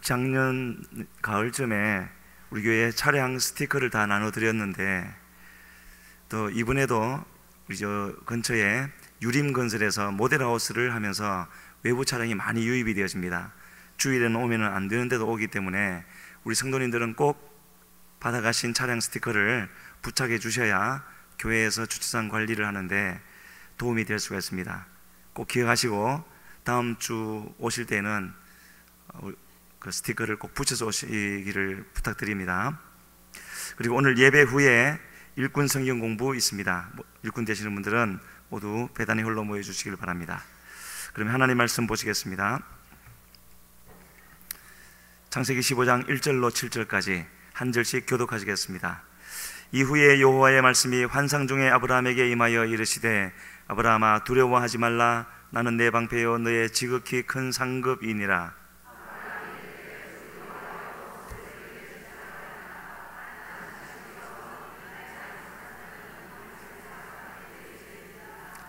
작년 가을쯤에 우리 교회에 차량 스티커를 다 나눠드렸는데, 또 이번에도 우리 저 근처에 유림건설에서 모델하우스를 하면서 외부 차량이 많이 유입이 되어집니다. 주일에는 오면 안 되는데도 오기 때문에 우리 성도님들은 꼭 받아가신 차량 스티커를 부착해 주셔야 교회에서 주차장 관리를 하는데 도움이 될 수가 있습니다. 꼭 기억하시고 다음 주 오실 때는 그 스티커를 꼭 붙여서 오시기를 부탁드립니다. 그리고 오늘 예배 후에 일꾼 성경 공부 있습니다. 일꾼 되시는 분들은 모두 배단의 홀로 모여 주시길 바랍니다. 그러면 하나님 말씀 보시겠습니다. 창세기 15장 1절로 7절까지 한 절씩 교독하시겠습니다. 이후에 여호와의 말씀이 환상 중에 아브라함에게 임하여 이르시되, 아브라함아 두려워하지 말라. 나는 내 방패요 너의 지극히 큰 상급이니라.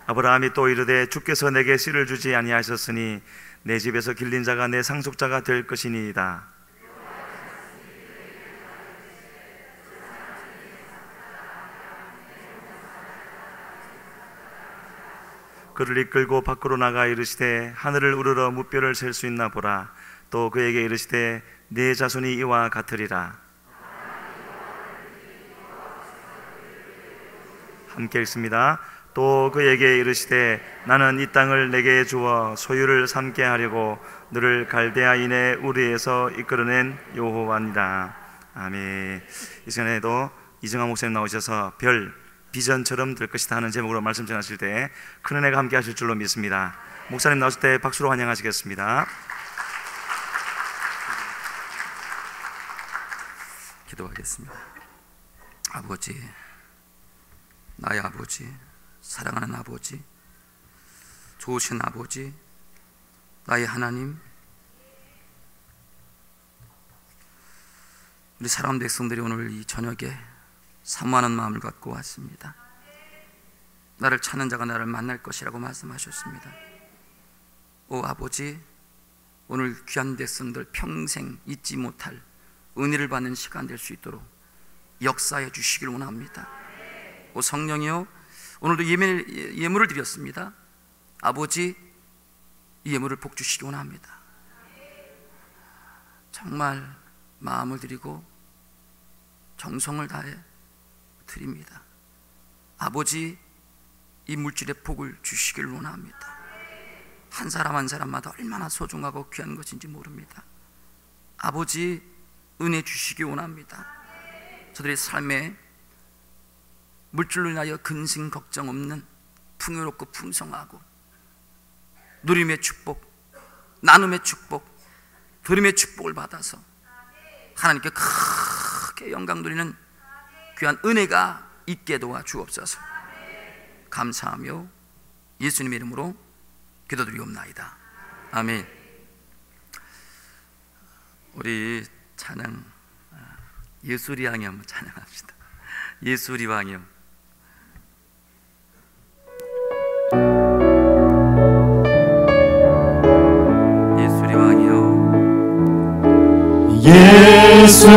아브라함이 또 이르되, 주께서 내게 씨를 주지 아니하셨으니 내 집에서 길린 자가 내 상속자가 될 것이니이다. 그를 이끌고 밖으로 나가 이르시되, 하늘을 우러러 무뼈를 셀 수 있나 보라. 또 그에게 이르시되, 네 자손이 이와 같으리라. 함께 읽습니다. 또 그에게 이르시되, 나는 이 땅을 내게 주어 소유를 삼게 하려고 너를 갈대아인의 우리에서 이끌어낸 여호와니라. 아멘. 이 시간에도 이정아 목사님 나오셔서 별 비전처럼 될 것이다 하는 제목으로 말씀 전하실 때 큰 은혜가 함께 하실 줄로 믿습니다. 목사님 나오실 때 박수로 환영하시겠습니다. 기도하겠습니다. 아버지, 나의 아버지, 사랑하는 아버지, 좋으신 아버지, 나의 하나님, 우리 사랑하는 백성들이 오늘 이 저녁에 사모하는 마음을 갖고 왔습니다. 나를 찾는 자가 나를 만날 것이라고 말씀하셨습니다. 오 아버지, 오늘 귀한 백성들 평생 잊지 못할 은혜를 받는 시간 될 수 있도록 역사해 주시길 원합니다. 오 성령이여, 오늘도 예물을 드렸습니다. 아버지, 이 예물을 복주시기 원합니다. 정말 마음을 드리고 정성을 다해 드립니다. 아버지, 이 물질의 복을 주시길 원합니다. 한 사람 한 사람마다 얼마나 소중하고 귀한 것인지 모릅니다. 아버지, 은혜 주시기 원합니다. 저들의 삶에 물질로 인하여 근심 걱정 없는 풍요롭고 풍성하고 누림의 축복, 나눔의 축복, 드림의 축복을 받아서 하나님께 크게 영광 돌리는 귀한 은혜가 있게 도와 주옵소서. 감사하며 예수님의 이름으로 기도드리옵나이다. 아멘. 우리 찬양 예수리 왕이 한번 찬양합시다. 예수리 왕이요. 예수리 왕이요. 예수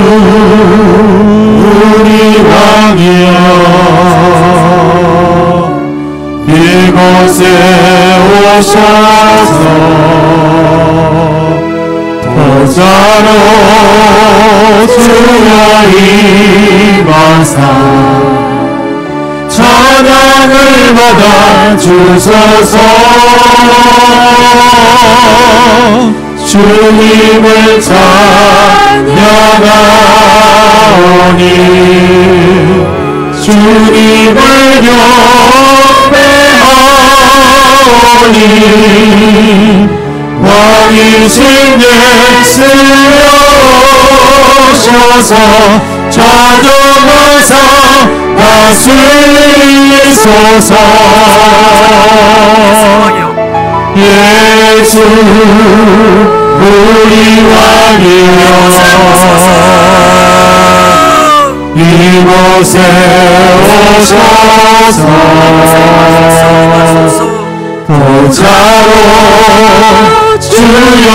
우리 왕이여, 이곳에 오셔서 보좌로 주여 임하사 찬양을 받아 주소서. 주님을 찬양하오니 주님을 경배하오니 왕이신 예수여 오셔서 찾아와서 다스리소서. 예수 우리 왕이여, 이곳에 오셔서 보좌로 주여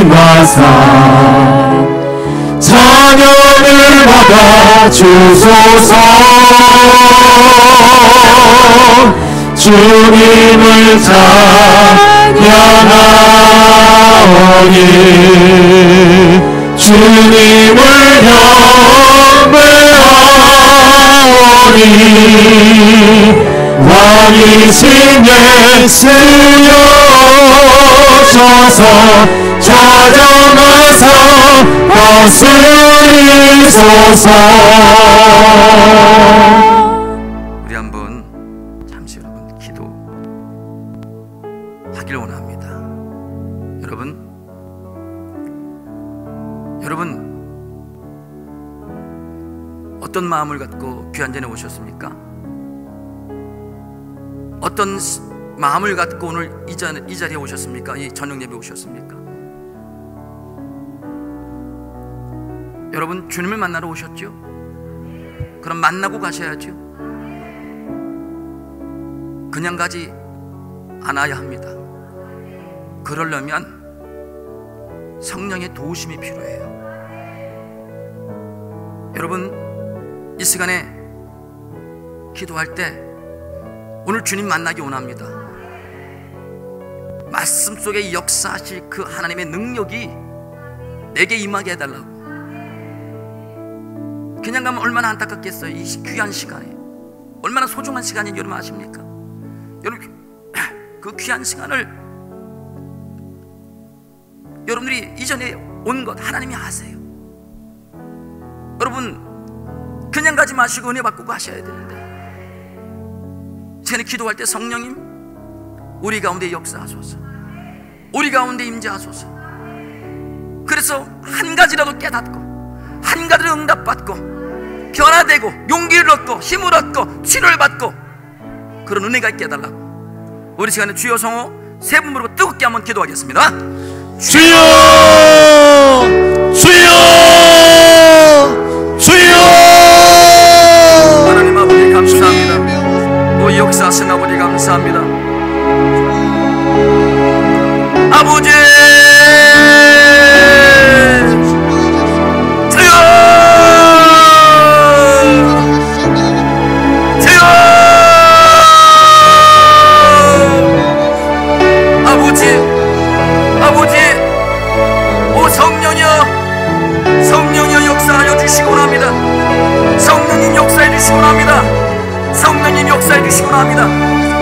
임하사 찬양을 받아 주소서. 주님을 찬양하오니 주님을 경배하오니 왕이신 예수여 오셔서 찾아가서 다스리소서. 우리 한번 잠시 여러분 기도하길 원합니다. 여러분 어떤 마음을 갖고 귀한 전에 오셨습니까? 어떤 마음을 갖고 오늘 이 자리에 오셨습니까? 이 저녁 예배에 오셨습니까? 여러분 주님을 만나러 오셨죠? 그럼 만나고 가셔야죠. 그냥 가지 않아야 합니다. 그러려면 성령의 도우심이 필요해요. 여러분 이 시간에 기도할 때 오늘 주님 만나기 원합니다. 말씀 속에 역사하실 그 하나님의 능력이 내게 임하게 해달라고. 그냥 가면 얼마나 안타깝겠어요. 이 귀한 시간에 얼마나 소중한 시간인지 여러분 아십니까? 여러분 그 귀한 시간을 여러분들이 이전에 온 것 하나님이 아세요. 여러분 그냥 가지 마시고 은혜 받고 가셔야 되는데, 저는 기도할 때 성령님 우리 가운데 역사하소서, 우리 가운데 임재하소서. 그래서 한 가지라도 깨닫고 한 가지로 응답받고 변화되고 용기를 얻고 힘을 얻고 치료를 받고 그런 은혜가 있게 해달라고. 우리 시간에 주여 성호 세 분 부르고 뜨겁게 한번 기도하겠습니다. 주여 주여 주여. 하나님 아버지 감사합니다. 오 역사하신 아버지 감사합니다. 아버지 주여 주여. 아버지 오 성령이여 역사하여 주시고 합니다. 성령님 역사해 주시고 합니다. 성령님 역사해 주시고 합니다.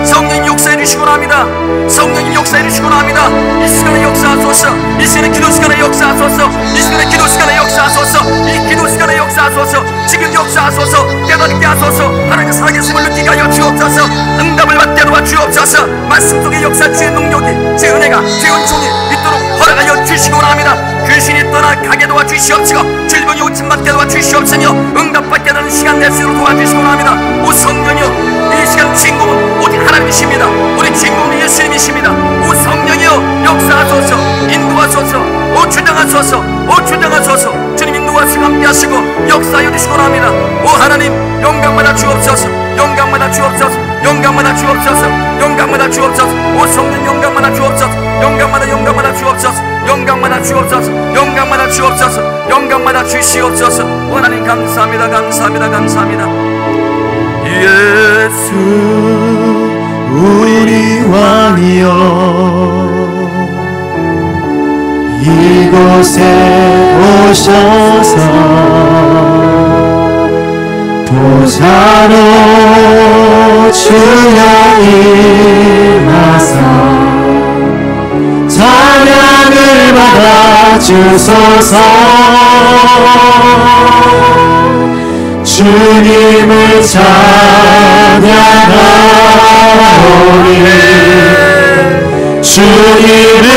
성령님 역사해 주시고 합니다. 성령님 역사해 주시고 합니다. 이 시간에 역사하소서. 이 시간에 기도 시간에 역사하소서. 이 시간에 기도 시간에 역사하소서. 이 기도 시간에 역사하소서. 지금 역사하소서. 깨닫게 하소서. 하나님의 살아계심을 느끼게 하여 주옵소서. 응답을 받게 도와 주옵소서. 말씀 속에 역사 주의 능력이 제 은혜가 제 은총이 있도록 허락하여 주시고 합니다. 귀신이 떠나가게 도와 주시옵시고 질병이 오침받게 도와 주시옵시며 응답받게 되는 시간 될 수 있도록 도와주시고 합니다. 오 성령이여 이 시간 주인공은 오직 하나님이십니다. 우리 주인공은 예수님이십니다. 오 성령이여 역사하소서. 인도하소서. 오 주장하소서. 오 주장하소서. 주님 인도하시고 함께하시고 역사하여 주시고 합니다. 오 하나님 영광받아 주옵소서. 영광받아 주옵소서. 영광받아 주옵소서. 영광받아 주옵소서. 오 성령 영광받아 주옵소서. 영광받아 주옵소서. 영광받아 주옵소서. 영광받아 주옵소서. 영광받아 주시옵소서. 오 하나님 감사합니다. 감사합니다. 감사합니다. 예수 우리 왕이여 이곳에 오셔서 보좌로 주여 임하사 찬양을 받아 주소서. 주님을 찬양하오니 주님을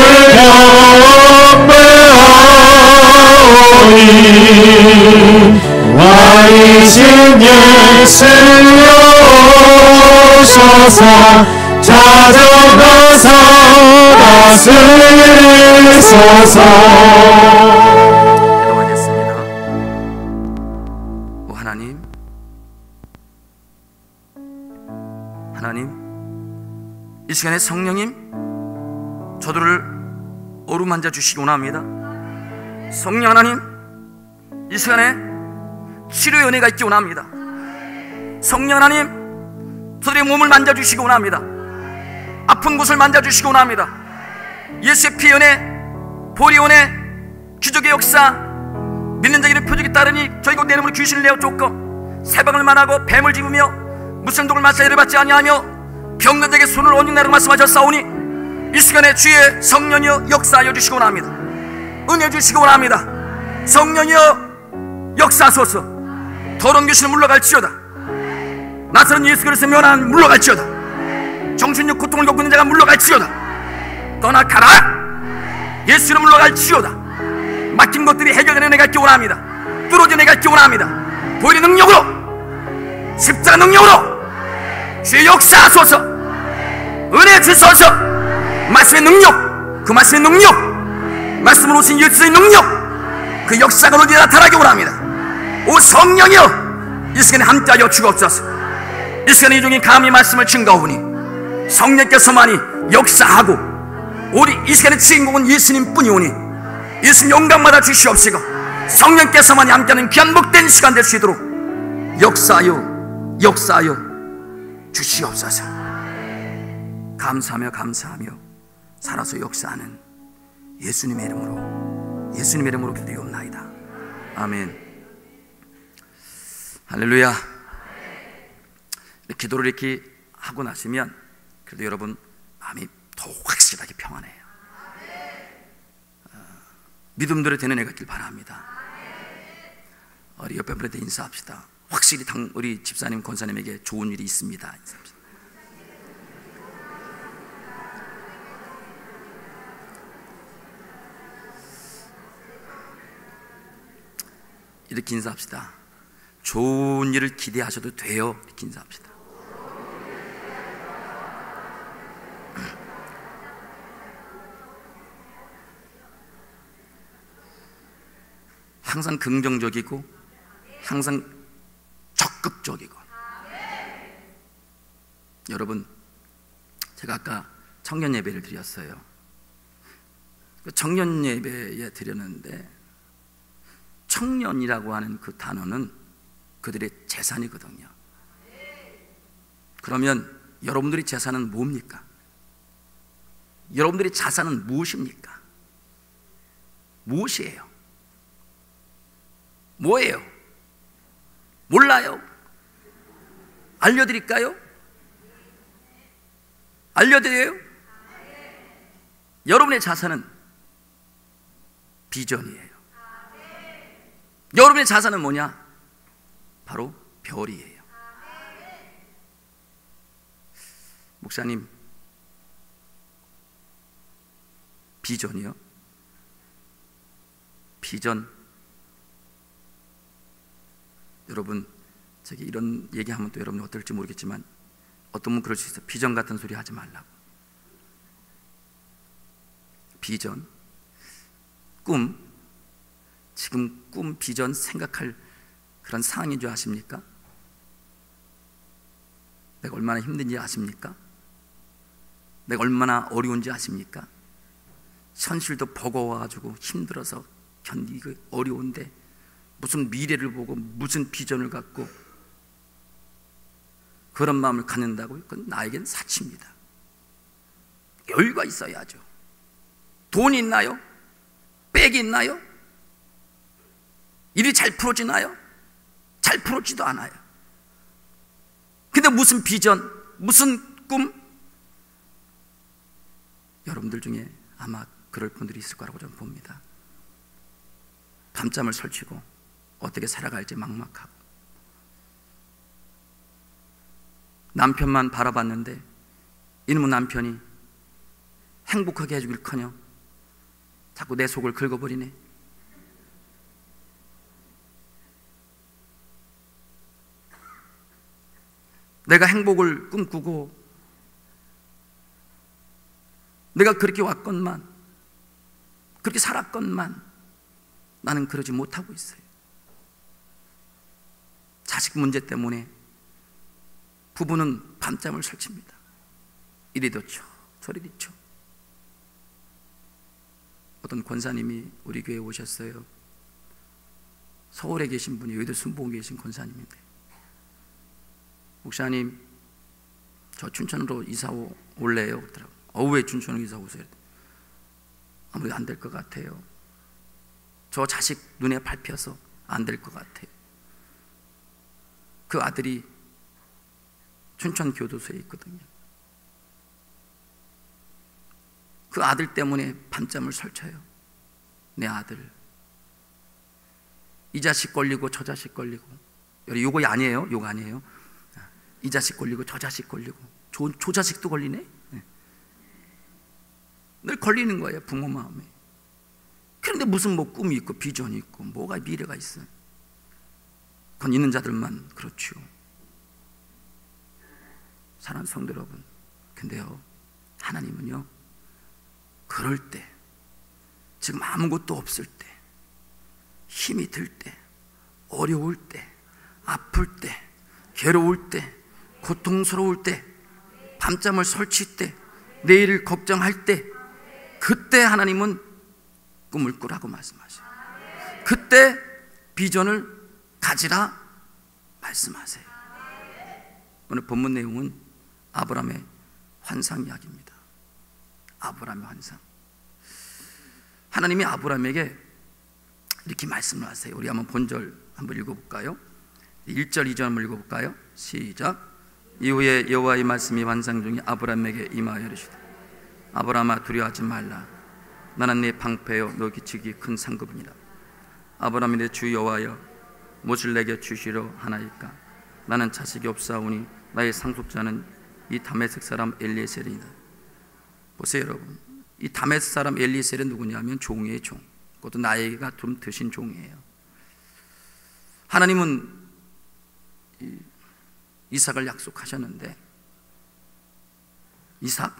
경배하오니 왕이신 예수여 오셔서 찾아가서 다스리소서. 기도하겠습니다. 오 하나님 이 시간에 성령님 저들을 어루만져 주시기 원합니다. 성령 하나님, 이 시간에 치료의 은혜가 있기 원합니다. 성령 하나님, 저들의 몸을 만져주시기 원합니다. 아픈 곳을 만져주시기 원합니다. 예수의 피 은혜, 보리 은혜, 기적의 역사, 믿는 자에게는 표적이 따르니 저희가 내 이름으로 귀신을 내어 쫓고 세방을 만하고 뱀을 집으며 무슨 독을 마사지를 받지 아니하며 병든 자에게 손을 얹는 나라고 말씀하셨사오니 이 시간에 주의 성령이여 역사하여 주시기 원합니다. 은혜 주시기 원합니다. 성령이여 역사하소서. 더러운 귀신은 물러갈지어다. 나사렛 예수 그리스도의 면한 물러갈지어다. 정신력 고통을 겪고 있는 자가 물러갈지어다. 떠나가라. 예수는 물러갈지어다. 막힌 것들이 해결되는 은혜가 있기 원합니다. 뚫어진 은혜가 있기 원합니다. 보이는 능력으로, 십자가 능력으로 주의 역사하소서. 은혜 주소서. 말씀의 능력, 그 말씀의 능력, 말씀으로 오신 예수의 능력, 그 역사가 어디 나타나기 원합니다. 오 성령이여, 이 시간에 함께하여 주옵소서. 이 시간에 이 중에 감히 말씀을 증거하오니 성령께서만이 역사하고 우리 이 시간의 주인공은 예수님 뿐이오니 예수님 영광받아 주시옵시고 성령께서만이 함께하는 귀한 복된 시간 될 수 있도록 역사하여 주시옵소서. 감사하며 살아서 역사하는 예수님의 이름으로 기도하옵나이다. 아멘. 할렐루야. 기도를 이렇게 하고 나시면 그래도 여러분 마음이 더 확실하게 평안해요. 믿음대로 되는 애가 있길 바랍니다. 우리 옆에 분한테 인사합시다. 확실히 우리 집사님, 권사님에게 좋은 일이 있습니다. 인사합시다. 이렇게 인사합시다. 좋은 일을 기대하셔도 돼요. 이렇게 인사합시다. 항상 긍정적이고 항상 적극적이고. 여러분, 제가 아까 청년 예배를 드렸어요. 그 청년 예배에 드렸는데 청년이라고 하는 그 단어는 그들의 재산이거든요. 그러면 여러분들의 재산은 뭡니까? 여러분들의 자산은 무엇입니까? 무엇이에요? 뭐예요? 몰라요? 알려드릴까요? 알려드려요? 여러분의 자산은 비전이에요. 여러분의 자산은 뭐냐? 바로 별이에요. 목사님, 비전이요? 비전. 여러분, 저기 이런 얘기하면 또 여러분 어떨지 모르겠지만 어떤 분은 그럴 수 있어요. 비전 같은 소리 하지 말라고. 비전, 꿈, 지금 꿈, 비전 생각할 그런 상황인 줄 아십니까? 내가 얼마나 힘든지 아십니까? 내가 얼마나 어려운지 아십니까? 현실도 버거워가지고 힘들어서 견디기 어려운데 무슨 미래를 보고 무슨 비전을 갖고 그런 마음을 갖는다고요? 그건 나에겐 사치입니다. 여유가 있어야죠. 돈이 있나요? 백이 있나요? 일이 잘 풀어지나요? 잘 풀어지도 않아요. 근데 무슨 비전, 무슨 꿈? 여러분들 중에 아마 그럴 분들이 있을 거라고 저는 봅니다. 밤잠을 설치고 어떻게 살아갈지 막막하고 남편만 바라봤는데 이놈의 남편이 행복하게 해주길커녕 자꾸 내 속을 긁어버리네. 내가 행복을 꿈꾸고 내가 그렇게 왔건만 그렇게 살았건만 나는 그러지 못하고 있어요. 자식 문제 때문에 부부는 밤잠을 설칩니다. 이리도 쳐 저리도 쳐. 어떤 권사님이 우리 교회에 오셨어요. 서울에 계신 분이 여의도 순복에 계신 권사님인데, 목사님 저 춘천으로 이사 올래요? 그러더라고요. 왜 춘천으로 이사 오세요? 아무래도 안 될 것 같아요. 저 자식 눈에 밟혀서 안 될 것 같아요. 그 아들이 춘천 교도소에 있거든요. 그 아들 때문에 밤잠을 설쳐요. 내 아들, 이 자식 걸리고 저 자식 걸리고, 요거 아니에요? 요거 아니에요? 이 자식 걸리고 저 자식 걸리고 저 자식도 걸리네? 늘 걸리는 거예요, 부모 마음에. 그런데 무슨 뭐 꿈이 있고 비전이 있고 뭐가 미래가 있어? 그건 있는 자들만 그렇죠. 사랑하는 성도 여러분, 근데요, 하나님은요, 그럴 때, 지금 아무것도 없을 때, 힘이 들 때, 어려울 때, 아플 때, 괴로울 때, 고통스러울 때, 밤잠을 설칠 때, 내일을 걱정할 때, 그때 하나님은 꿈을 꾸라고 말씀하셔요. 그때 비전을 가지라 말씀하세요. 오늘 본문 내용은 아브라함의 환상 이야기입니다. 아브라함의 환상. 하나님이 아브라함에게 이렇게 말씀을 하세요. 우리 한번 본절 한번 읽어볼까요? 1절 2절 한번 읽어볼까요? 시작. 이후에 여호와의 말씀이 환상 중에 아브라함에게 임하여 이르시되, 아브라함아 두려워하지 말라. 나는 네 방패요 너 기치기 큰 상급이니라. 아브라함이 내 주 여호와여 무엇을 내게 주시려 하나이까? 나는 자식이 없사오니 나의 상속자는 이 다메섹 사람 엘리에셀이니라. 보세요 여러분, 이 다메섹 사람 엘리에셀은 누구냐면 종이에요, 종. 그것도 나이가 좀 드신 종이에요. 하나님은 이삭을 약속하셨는데, 이삭,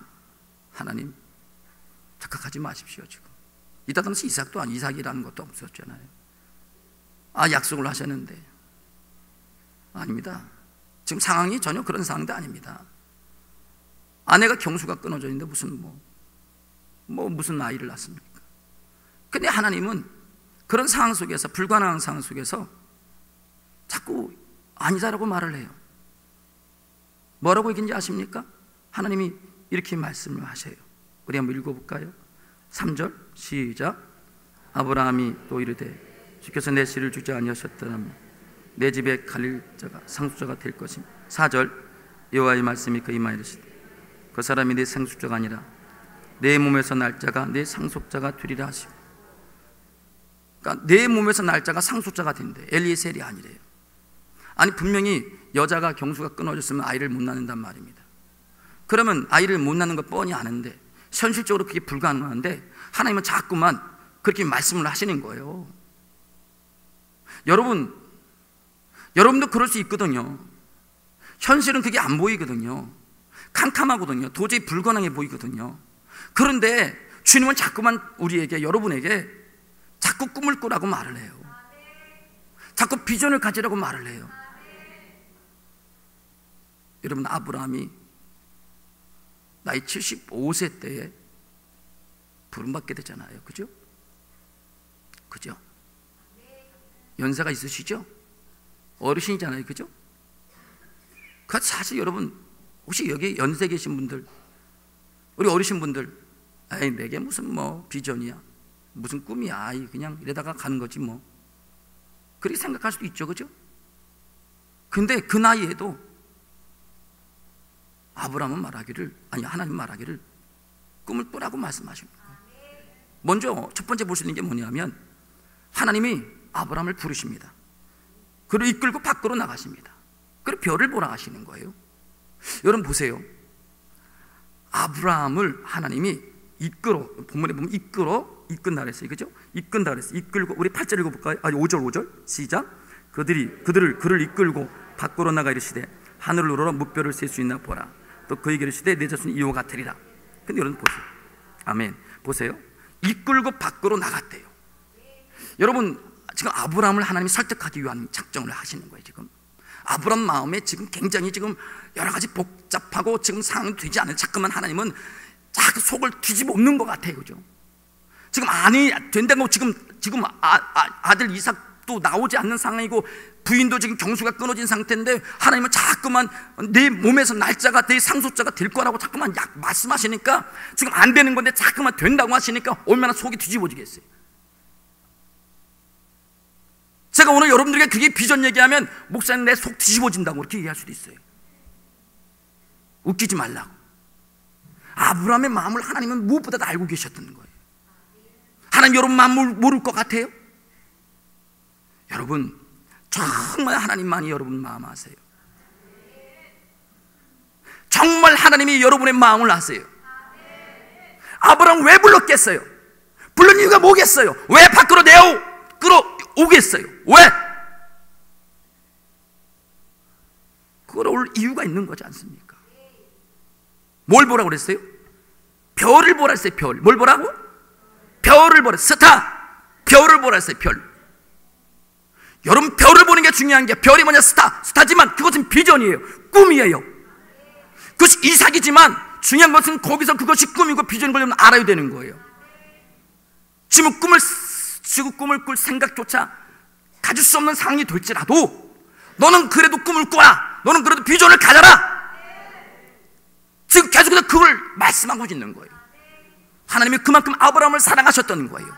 하나님 착각하지 마십시오. 지금 이따 당시 이삭도 아니, 이삭이라는 것도 없었잖아요. 약속을 하셨는데, 아닙니다. 지금 상황이 전혀 그런 상황도 아닙니다. 아내가 경수가 끊어져 있는데 무슨 아이를 낳습니까? 근데 하나님은 그런 상황 속에서, 불가능한 상황 속에서 자꾸 아니다라고 말을 해요. 뭐라고 얘기인지 아십니까? 하나님이 이렇게 말씀을 하셔요. 우리 한번 읽어볼까요? 3절 시작. 아브라함이 또 이르되 주께서 내 씨를 주지 아니하셨더라면 내 집에 갈릴 자가 상속자가 될 것입니다. 4절 여호와의 말씀이 그의 이마에 이르시되 그 사람이 내 상속자가 아니라 내 몸에서 날 자가 내 상속자가 되리라 하시고, 그러니까 내 몸에서 날 자가 상속자가 된대. 엘리에셀이 아니래요. 아니 분명히 여자가 경수가 끊어졌으면 아이를 못 낳는단 말입니다. 그러면 아이를 못 낳는 거 뻔히 아는데, 현실적으로 그게 불가능한데 하나님은 자꾸만 그렇게 말씀을 하시는 거예요. 여러분도 그럴 수 있거든요. 현실은 그게 안 보이거든요. 캄캄하거든요. 도저히 불가능해 보이거든요. 그런데 주님은 자꾸만 우리에게, 여러분에게 자꾸 꿈을 꾸라고 말을 해요. 자꾸 비전을 가지라고 말을 해요. 여러분, 아브라함이 나이 75세 때에 부름받게 되잖아요. 그죠? 연세가 있으시죠? 어르신이잖아요. 그죠? 사실 여러분, 혹시 여기 연세 계신 분들, 우리 어르신분들, 내게 무슨 비전이야, 무슨 꿈이야, 그냥 이러다가 가는 거지 그렇게 생각할 수도 있죠. 그죠? 근데 그 나이에도 하나님 말하기를 꿈을 꾸라고 말씀하십니다. 먼저 첫 번째 볼 수 있는 게 뭐냐면, 하나님이 아브라함을 부르십니다. 그를 이끌고 밖으로 나가십니다. 그리고 별을 보라 하시는 거예요. 여러분 보세요. 아브라함을 하나님이 본문에 보면 이끈다 그랬어요. 그죠? 이끈다 그랬어요. 이끌고, 우리 8절 읽어볼까요? 5절 시작. 그를 이끌고 밖으로 나가 이르시되 하늘을 우러러 무뼈를 셀 수 있나 보라. 또 그에게 이르시되 내 자손이 이와 같으리라. 근데 여러분 보세요. 아멘. 보세요. 이끌고 밖으로 나갔대요. 여러분, 지금 아브라함을 하나님이 설득하기 위한 작정을 하시는 거예요. 지금 아브람 마음에 지금 굉장히 지금 여러 가지 복잡하고 지금 상황이 되지 않은, 자꾸만 하나님은 자꾸 속을 뒤집어 엎는 것 같아요. 그죠? 지금 아니 된다고 지금 아들 이삭도 나오지 않는 상황이고 부인도 지금 경수가 끊어진 상태인데 하나님은 자꾸만 내 몸에서 날짜가, 내 상속자가 될 거라고 자꾸만 말씀하시니까 지금 안 되는 건데 자꾸만 된다고 하시니까 얼마나 속이 뒤집어지겠어요. 제가 오늘 여러분들에게 그게 비전 얘기하면 목사님 내 속 뒤집어진다고 그렇게 얘기할 수도 있어요. 웃기지 말라고. 아브라함의 마음을 하나님은 무엇보다 다 알고 계셨던 거예요. 하나님 여러분 마음을 모를 것 같아요? 여러분 정말 하나님만이 여러분 마음 아세요. 정말 하나님이 여러분의 마음을 아세요. 아브라함 왜 불렀겠어요? 부른 이유가 뭐겠어요? 왜 밖으로 끌어오겠어요? 왜? 끌어올 이유가 있는 거지 않습니까? 뭘 보라고 그랬어요? 별을 보라 했어요. 별. 뭘 보라고? 별을 보라. 스타. 별을 보라 했어요. 별. 여러분 별을 보는 게 중요한 게, 별이 뭐냐? 스타지만 그것은 비전이에요. 꿈이에요. 그것이 이삭이지만 중요한 것은 거기서 그것이 꿈이고 비전인 걸 여러분 알아야 되는 거예요. 지금 꿈을 꿀 생각조차 가질 수 없는 상황이 될지라도 너는 그래도 꿈을 꿔라. 너는 그래도 비전을 가져라. 지금 계속해서 그걸 말씀하고 있는 거예요. 하나님이 그만큼 아브라함을 사랑하셨던 거예요.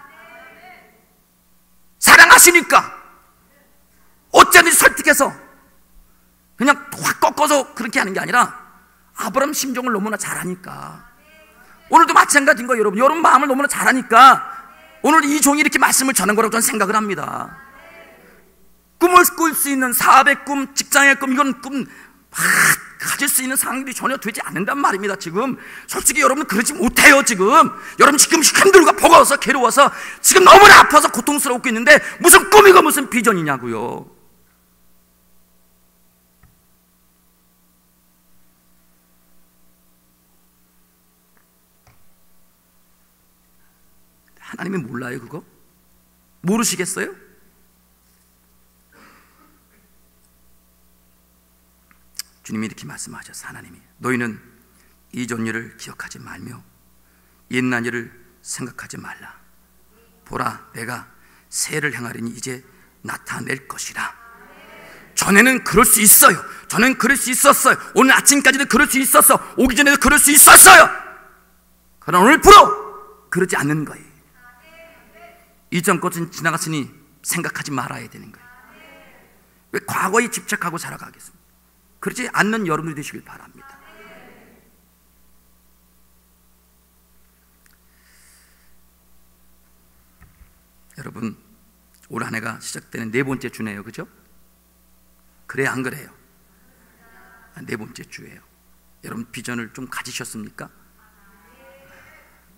사랑하시니까 어쩌든지 설득해서 그냥 확 꺾어서 그렇게 하는 게 아니라 아브라함 심정을 너무나 잘 아니까, 오늘도 마찬가지인 거예요. 여러분 마음을 너무나 잘 아니까 오늘 이 종이 이렇게 말씀을 전한 거라고 저는 생각을 합니다. 꿈을 꿀 수 있는 사업의 꿈, 직장의 꿈, 이건 꿈 가질 수 있는 상황들이 전혀 되지 않는단 말입니다. 지금 솔직히 여러분 그러지 못해요. 여러분 지금 힘들고 버거워서 괴로워서 지금 너무나 아파서 고통스럽고 있는데 무슨 꿈이고 무슨 비전이냐고요. 하나님이 몰라요? 그거? 모르시겠어요? 주님이 이렇게 말씀하셨어요. 하나님이 너희는 이전 일을 기억하지 말며 옛날 일을 생각하지 말라. 보라 내가 새를 행하리니 이제 나타낼 것이라. 전에는 그럴 수 있어요. 전에는 그럴 수 있었어요. 오늘 아침까지도 그럴 수 있었어. 오기 전에도 그럴 수 있었어요. 그러나 오늘부로 그러지 않는 거예요. 이전 것은 지나갔으니 생각하지 말아야 되는 거예요. 왜 과거에 집착하고 살아가겠습니까? 그렇지 않는 여러분들이 되시길 바랍니다. 여러분 올 한 해가 시작되는 네 번째 주네요. 그죠? 그래요 안 그래요? 네 번째 주예요. 여러분 비전을 좀 가지셨습니까?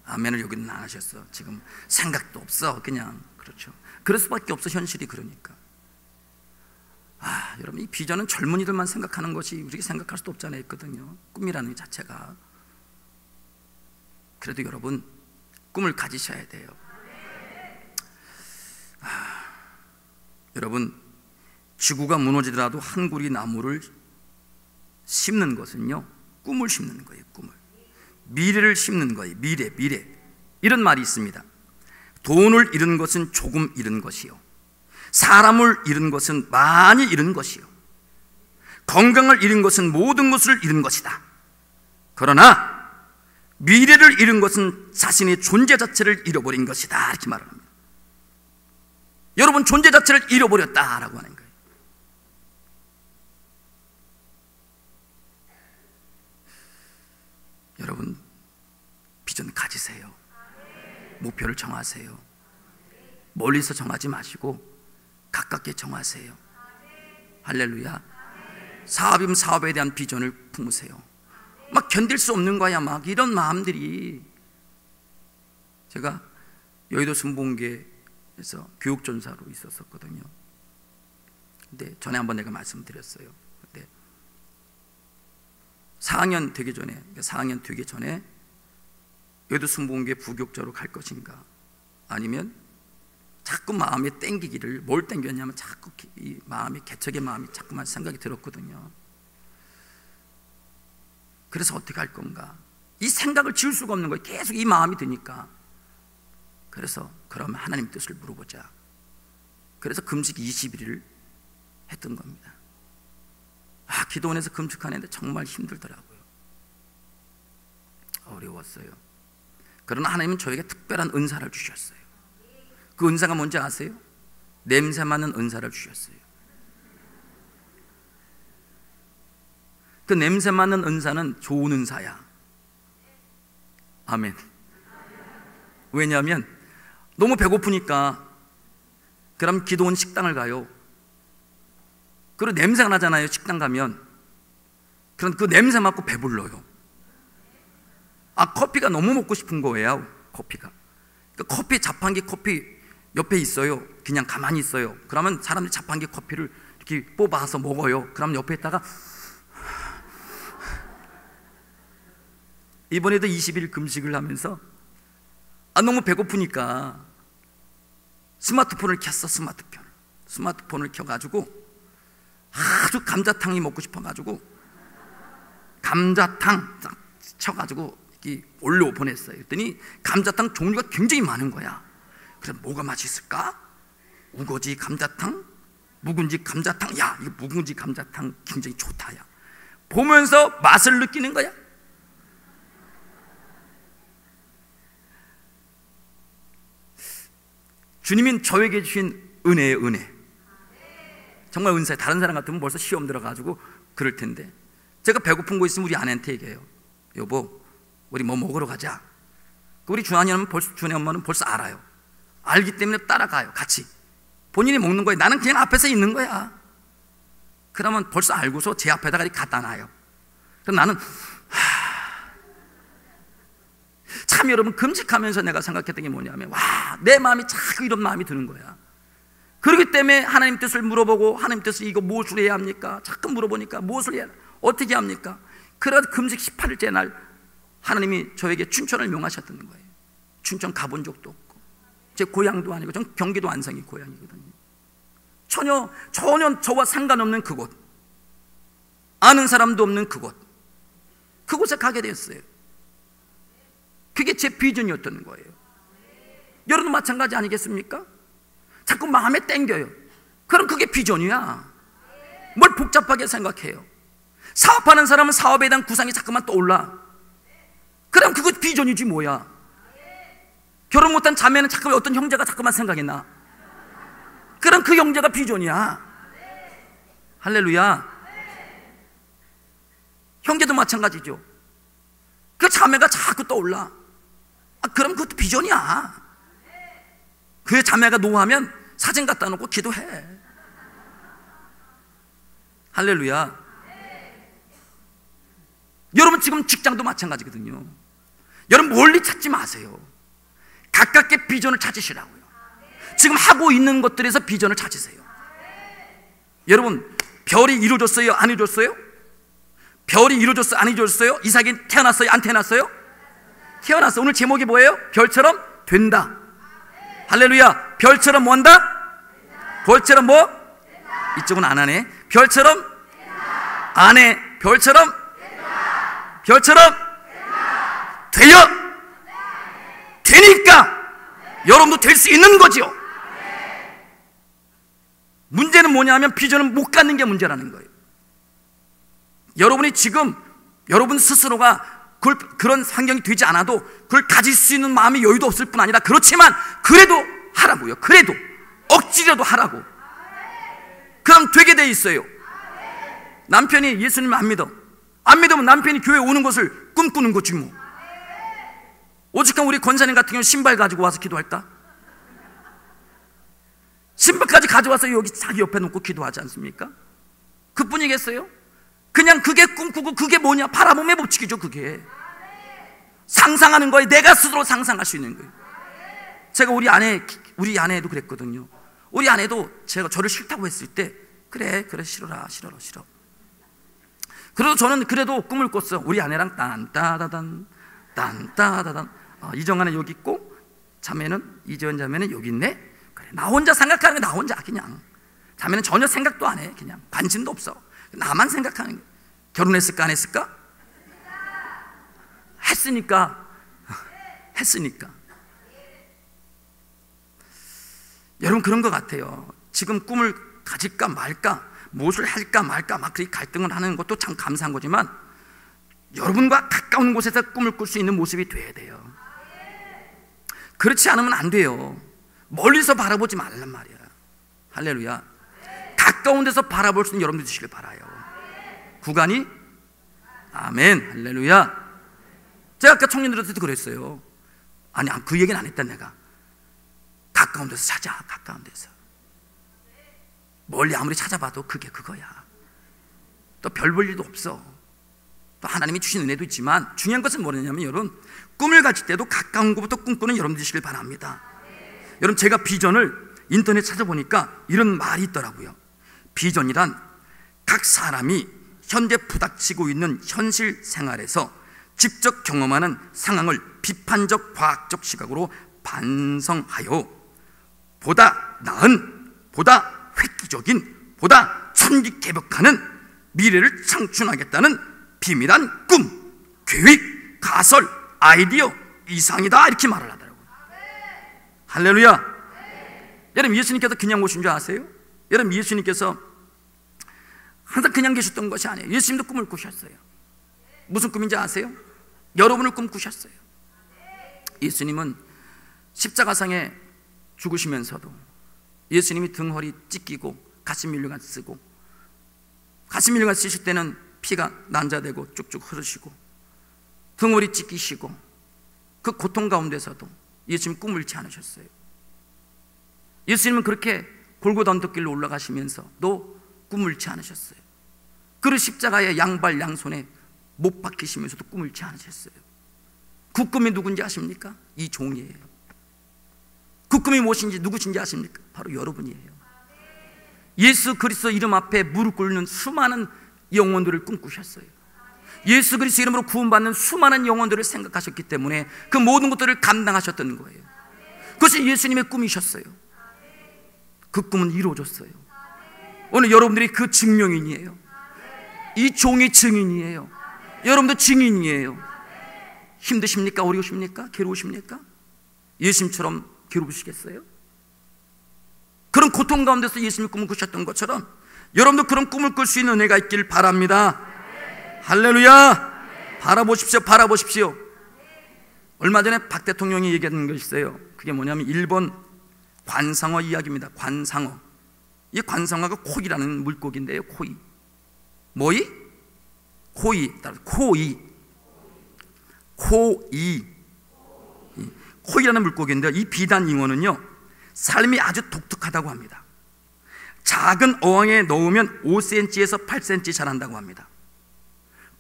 아멘을 여기는 안 하셨어. 지금 생각도 없어. 그냥 그렇죠. 그럴 수밖에 없어. 현실이 그러니까. 여러분 이 비전은 젊은이들만 생각하는 것이 우리가 생각할 수도 없잖아요. 있거든요. 꿈이라는 것 자체가. 그래도 여러분 꿈을 가지셔야 돼요. 여러분 지구가 무너지더라도 한 구리 나무를 심는 것은요 꿈을 심는 거예요. 꿈을. 미래를 심는 거예요. 미래. 이런 말이 있습니다. 돈을 잃은 것은 조금 잃은 것이요, 사람을 잃은 것은 많이 잃은 것이요, 건강을 잃은 것은 모든 것을 잃은 것이다. 그러나 미래를 잃은 것은 자신의 존재 자체를 잃어버린 것이다. 이렇게 말을 합니다. 여러분 존재 자체를 잃어버렸다라고 하는 거예요. 여러분 비전 가지세요. 목표를 정하세요. 멀리서 정하지 마시고 가깝게 정하세요. 할렐루야. 사업이면 사업에 대한 비전을 품으세요. 막 견딜 수 없는 거야. 막 이런 마음들이. 제가 여의도 순복음교회에서 교육전사로 있었거든요. 근데 전에 한번 내가 말씀드렸어요. 근데 4학년 되기 전에 여의도 순복음교회 부교육자로 갈 것인가, 아니면 자꾸 마음이 땡기기를, 뭘 땡겼냐면 자꾸 이 마음이, 개척의 마음이 자꾸만 생각이 들었거든요. 그래서 어떻게 할 건가, 이 생각을 지울 수가 없는 거예요. 계속 이 마음이 드니까. 그래서 그러면 하나님 뜻을 물어보자. 그래서 금식 21일을 했던 겁니다. 기도원에서 금식하는데 정말 힘들더라고요. 어려웠어요. 그러나 하나님은 저에게 특별한 은사를 주셨어요. 그 은사가 뭔지 아세요? 냄새 맡는 은사를 주셨어요. 그 냄새 맡는 은사는 좋은 은사야. 아멘. 왜냐하면 너무 배고프니까 그럼 기도원 식당을 가요. 그리고 냄새가 나잖아요. 식당 가면. 그럼 그 냄새 맡고 배불러요. 커피가 너무 먹고 싶은 거예요. 커피가. 그러니까 커피, 자판기 커피 옆에 있어요. 그냥 가만히 있어요. 그러면 사람들이 자판기 커피를 이렇게 뽑아서 먹어요. 그럼 옆에 있다가, 이번에도 20일 금식을 하면서 너무 배고프니까 스마트폰을 켰어. 스마트폰을 켜가지고 아주 감자탕이 먹고 싶어가지고 감자탕 딱 쳐가지고 올려 보냈어요. 그랬더니 감자탕 종류가 굉장히 많은 거야. 그래서 뭐가 맛있을까? 우거지 감자탕, 묵은지 감자탕. 야, 이거 묵은지 감자탕 굉장히 좋다. 야, 보면서 맛을 느끼는 거야. 주님이 저에게 주신 은혜예요. 은혜. 정말 은사예요. 다른 사람 같으면 벌써 시험 들어가지고 그럴 텐데, 제가 배고픈 거 있으면 우리 아내한테 얘기해요. 여보, 우리 뭐 먹으러 가자. 우리 준이 엄마는 벌써 알아요. 알기 때문에 따라가요. 같이. 본인이 먹는 거예요. 나는 그냥 앞에서 있는 거야. 그러면 벌써 알고서 제 앞에다가 이렇게 갖다 놔요. 그럼 나는 참, 여러분, 금식하면서 내가 생각했던 게 뭐냐면, 내 마음이 자꾸 이런 마음이 드는 거야. 그렇기 때문에 하나님 뜻을 물어보고, 하나님 뜻을 이거 무엇을 해야 합니까? 자꾸 물어보니까 무엇을 해야, 어떻게 합니까? 그래서 금식 18일째 날 하나님이 저에게 춘천을 명하셨다는 거예요. 춘천 가본 적도 없고, 제 고향도 아니고, 전 경기도 안성이 고향이거든요. 전혀 저와 상관없는 그곳, 아는 사람도 없는 그곳에 가게 되었어요. 그게 제 비전이었던 거예요. 여러분도 마찬가지 아니겠습니까? 자꾸 마음에 땡겨요. 그럼 그게 비전이야. 뭘 복잡하게 생각해요. 사업하는 사람은 사업에 대한 구상이 자꾸만 떠올라. 그럼 그거 비전이지 뭐야. 결혼 못한 자매는 자꾸 어떤 형제가 자꾸만 생각이 나. 그럼 그 형제가 비전이야. 할렐루야. 형제도 마찬가지죠. 그 자매가 자꾸 떠올라. 그럼 그것도 비전이야. 그 자매가 노하면 사진 갖다 놓고 기도해. 할렐루야. 여러분, 지금 직장도 마찬가지거든요. 여러분, 멀리 찾지 마세요. 가깝게 비전을 찾으시라고요. 지금 하고 있는 것들에서 비전을 찾으세요. 여러분, 별이 이루어졌어요? 안 이루어졌어요? 별이 이루어졌어요? 안 이루어졌어요? 이삭이 태어났어요? 안 태어났어요? 태어났어. 오늘 제목이 뭐예요? 별처럼 된다. 할렐루야. 별처럼 뭔다? 별처럼 뭐? 이쪽은 안 하네. 별처럼 안 해. 별처럼 되어 되니까 여러분도 될 수 있는 거지요. 문제는 뭐냐면 비전을 못 갖는 게 문제라는 거예요. 여러분이 지금 여러분 스스로가 그런 환경이 되지 않아도 그걸 가질 수 있는 마음의 여유도 없을 뿐 아니라, 그렇지만 그래도 하라고요. 그래도 억지라도 하라고. 그럼 되게 돼 있어요. 남편이 예수님을 안 믿으면 남편이 교회 오는 것을 꿈꾸는 거지 뭐. 오직한 우리 권사님 같은 경우는 신발 가지고 와서 기도할까? 신발까지 가져와서 여기 자기 옆에 놓고 기도하지 않습니까? 그뿐이겠어요? 그냥 그게 꿈꾸고, 그게 뭐냐? 바라봄의 법칙이죠. 그게 상상하는 거예요. 내가 스스로 상상할 수 있는 거예요. 제가 우리 아내도 그랬거든요. 우리 아내도 제가 저를 싫다고 했을 때, 그래 싫어. 그래도 저는 그래도 꿈을 꿨어. 우리 아내랑 딴따다단 이정아는 여기 있고, 자매는 이재원 자매는 여기 있네. 그래, 나 혼자 생각하는 게 나 혼자 그냥. 자매는 전혀 생각도 안 해. 그냥 관심도 없어. 나만 생각하는 게. 결혼했을까 안 했을까? 했으니까. 했으니까. 여러분 그런 것 같아요. 지금 꿈을 가질까 말까, 무엇을 할까 말까 막 그렇게 갈등을 하는 것도 참 감사한 거지만 여러분과 가까운 곳에서 꿈을 꿀 수 있는 모습이 돼야 돼요. 그렇지 않으면 안 돼요. 멀리서 바라보지 말란 말이야. 할렐루야. 가까운 데서 바라볼 수 있는 여러분들 되시길 바라요. 구간이? 아멘. 할렐루야. 제가 아까 청년들한테도 그랬어요. 아니 그 얘기는 안 했다. 내가 가까운 데서 찾아. 가까운 데서. 멀리 아무리 찾아봐도 그게 그거야. 또 별 볼 일도 없어. 또 하나님이 주신 은혜도 있지만 중요한 것은 뭐냐면 여러분 꿈을 가질 때도 가까운 곳부터 꿈꾸는 여러분 되시길 바랍니다. 여러분 제가 비전을 인터넷 찾아보니까 이런 말이 있더라고요. 비전이란 각 사람이 현재 부닥치고 있는 현실 생활에서 직접 경험하는 상황을 비판적 과학적 시각으로 반성하여 보다 나은, 보다 획기적인, 보다 천기개벽하는 미래를 창출하겠다는 비밀한 꿈, 계획, 가설, 아이디어, 이상이다 이렇게 말을 하더라고요. 할렐루야. 여러분 예수님께서 그냥 오신 줄 아세요? 여러분 예수님께서 항상 그냥 계셨던 것이 아니에요. 예수님도 꿈을 꾸셨어요. 무슨 꿈인지 아세요? 여러분을 꿈꾸셨어요. 예수님은 십자가상에 죽으시면서도 예수님이 등허리 찢기고 가시밀류관 쓰고 가시밀류관 쓰실 때는 피가 난자되고 쭉쭉 흐르시고 등허리 찢기시고 그 고통 가운데서도 예수님 꿈을 잃지 않으셨어요. 예수님은 그렇게 골고다 언덕길로 올라가시면서도 꿈을 잃지 않으셨어요. 그 십자가의 양발 양손에 못 박히시면서도 꿈을 잃지 않으셨어요. 그 꿈이 누군지 아십니까? 이 종이에요. 그 꿈이 무엇인지 누구신지 아십니까? 바로 여러분이에요. 예수 그리스도 이름 앞에 무릎 꿇는 수많은 영혼들을 꿈꾸셨어요. 예수 그리스도 이름으로 구원받는 수많은 영혼들을 생각하셨기 때문에 그 모든 것들을 감당하셨던 거예요. 그것이 예수님의 꿈이셨어요. 그 꿈은 이루어졌어요. 오늘 여러분들이 그 증명인이에요. 이 종의 증인이에요. 여러분도 증인이에요. 힘드십니까? 어려우십니까? 괴로우십니까? 예수님처럼 괴로우시겠어요? 그런 고통 가운데서 예수님이 꿈을 꾸셨던 것처럼 여러분도 그런 꿈을 꿀 수 있는 은혜가 있길 바랍니다. 할렐루야. 바라보십시오. 바라보십시오. 얼마 전에 박 대통령이 얘기한 것이 있어요. 그게 뭐냐면 일본 관상어 이야기입니다. 관상어. 이 관상어가 코이라는 물고기인데요. 코이. 뭐이? 코이. 코이. 코이. 코이라는 물고기인데 이 비단 잉어는요 삶이 아주 독특하다고 합니다. 작은 어항에 넣으면 5cm에서 8cm 자란다고 합니다.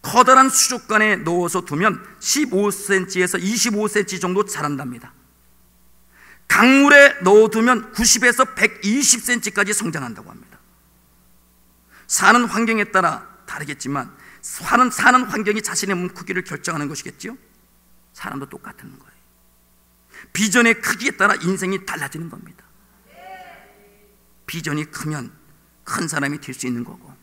커다란 수족관에 넣어서 두면 15cm에서 25cm 정도 자란답니다. 강물에 넣어두면 90에서 120cm까지 성장한다고 합니다. 사는 환경에 따라 다르겠지만 사는 환경이 자신의 몸 크기를 결정하는 것이겠죠. 사람도 똑같은 거예요. 비전의 크기에 따라 인생이 달라지는 겁니다. 비전이 크면 큰 사람이 될 수 있는 거고,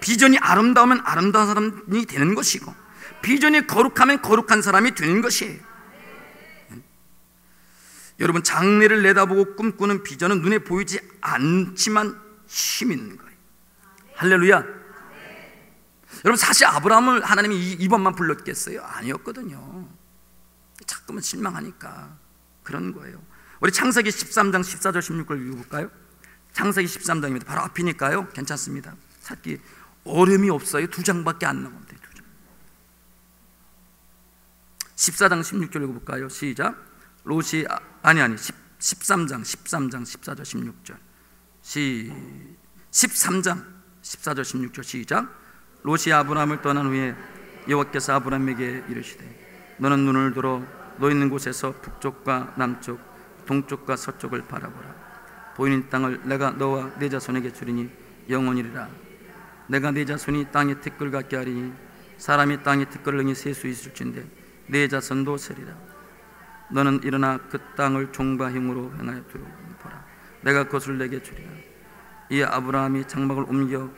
비전이 아름다우면 아름다운 사람이 되는 것이고, 비전이 거룩하면 거룩한 사람이 되는 것이에요. 여러분 장래를 내다보고 꿈꾸는 비전은 눈에 보이지 않지만 힘이 있는 거예요. 할렐루야. 여러분 사실 아브라함을 하나님이 2번만 불렀겠어요? 아니었거든요. 자꾸만 실망하니까 그런 거예요. 우리 창세기 13장 14절 16절 읽어볼까요? 창세기 13장입니다. 바로 앞이니까요. 괜찮습니다. 찾기 어려움이 없어요. 2장밖에 안 남았는데 2장. 14장 16절 읽어볼까요? 시작. 롯이 13장 14절 16절 13장 14절 16절 시작. 롯이 아브라함을 떠난 후에 여호와께서 아브라함에게 이르시되 너는 눈을 들어 너 있는 곳에서 북쪽과 남쪽 동쪽과 서쪽을 바라보라. 보이는 땅을 내가 너와 네 자손에게 주리니 영원이리라. 내가 네 자손이 땅의 티끌 같게 하리니 사람이 땅의 티끌을 능히 셀 수 있을진데 네 자손도 세리라. 너는 일어나 그 땅을 종과 힘으로 행하여 두루 보라. 내가 그것을 내게 주리라. 이 아브라함이 장막을 옮겨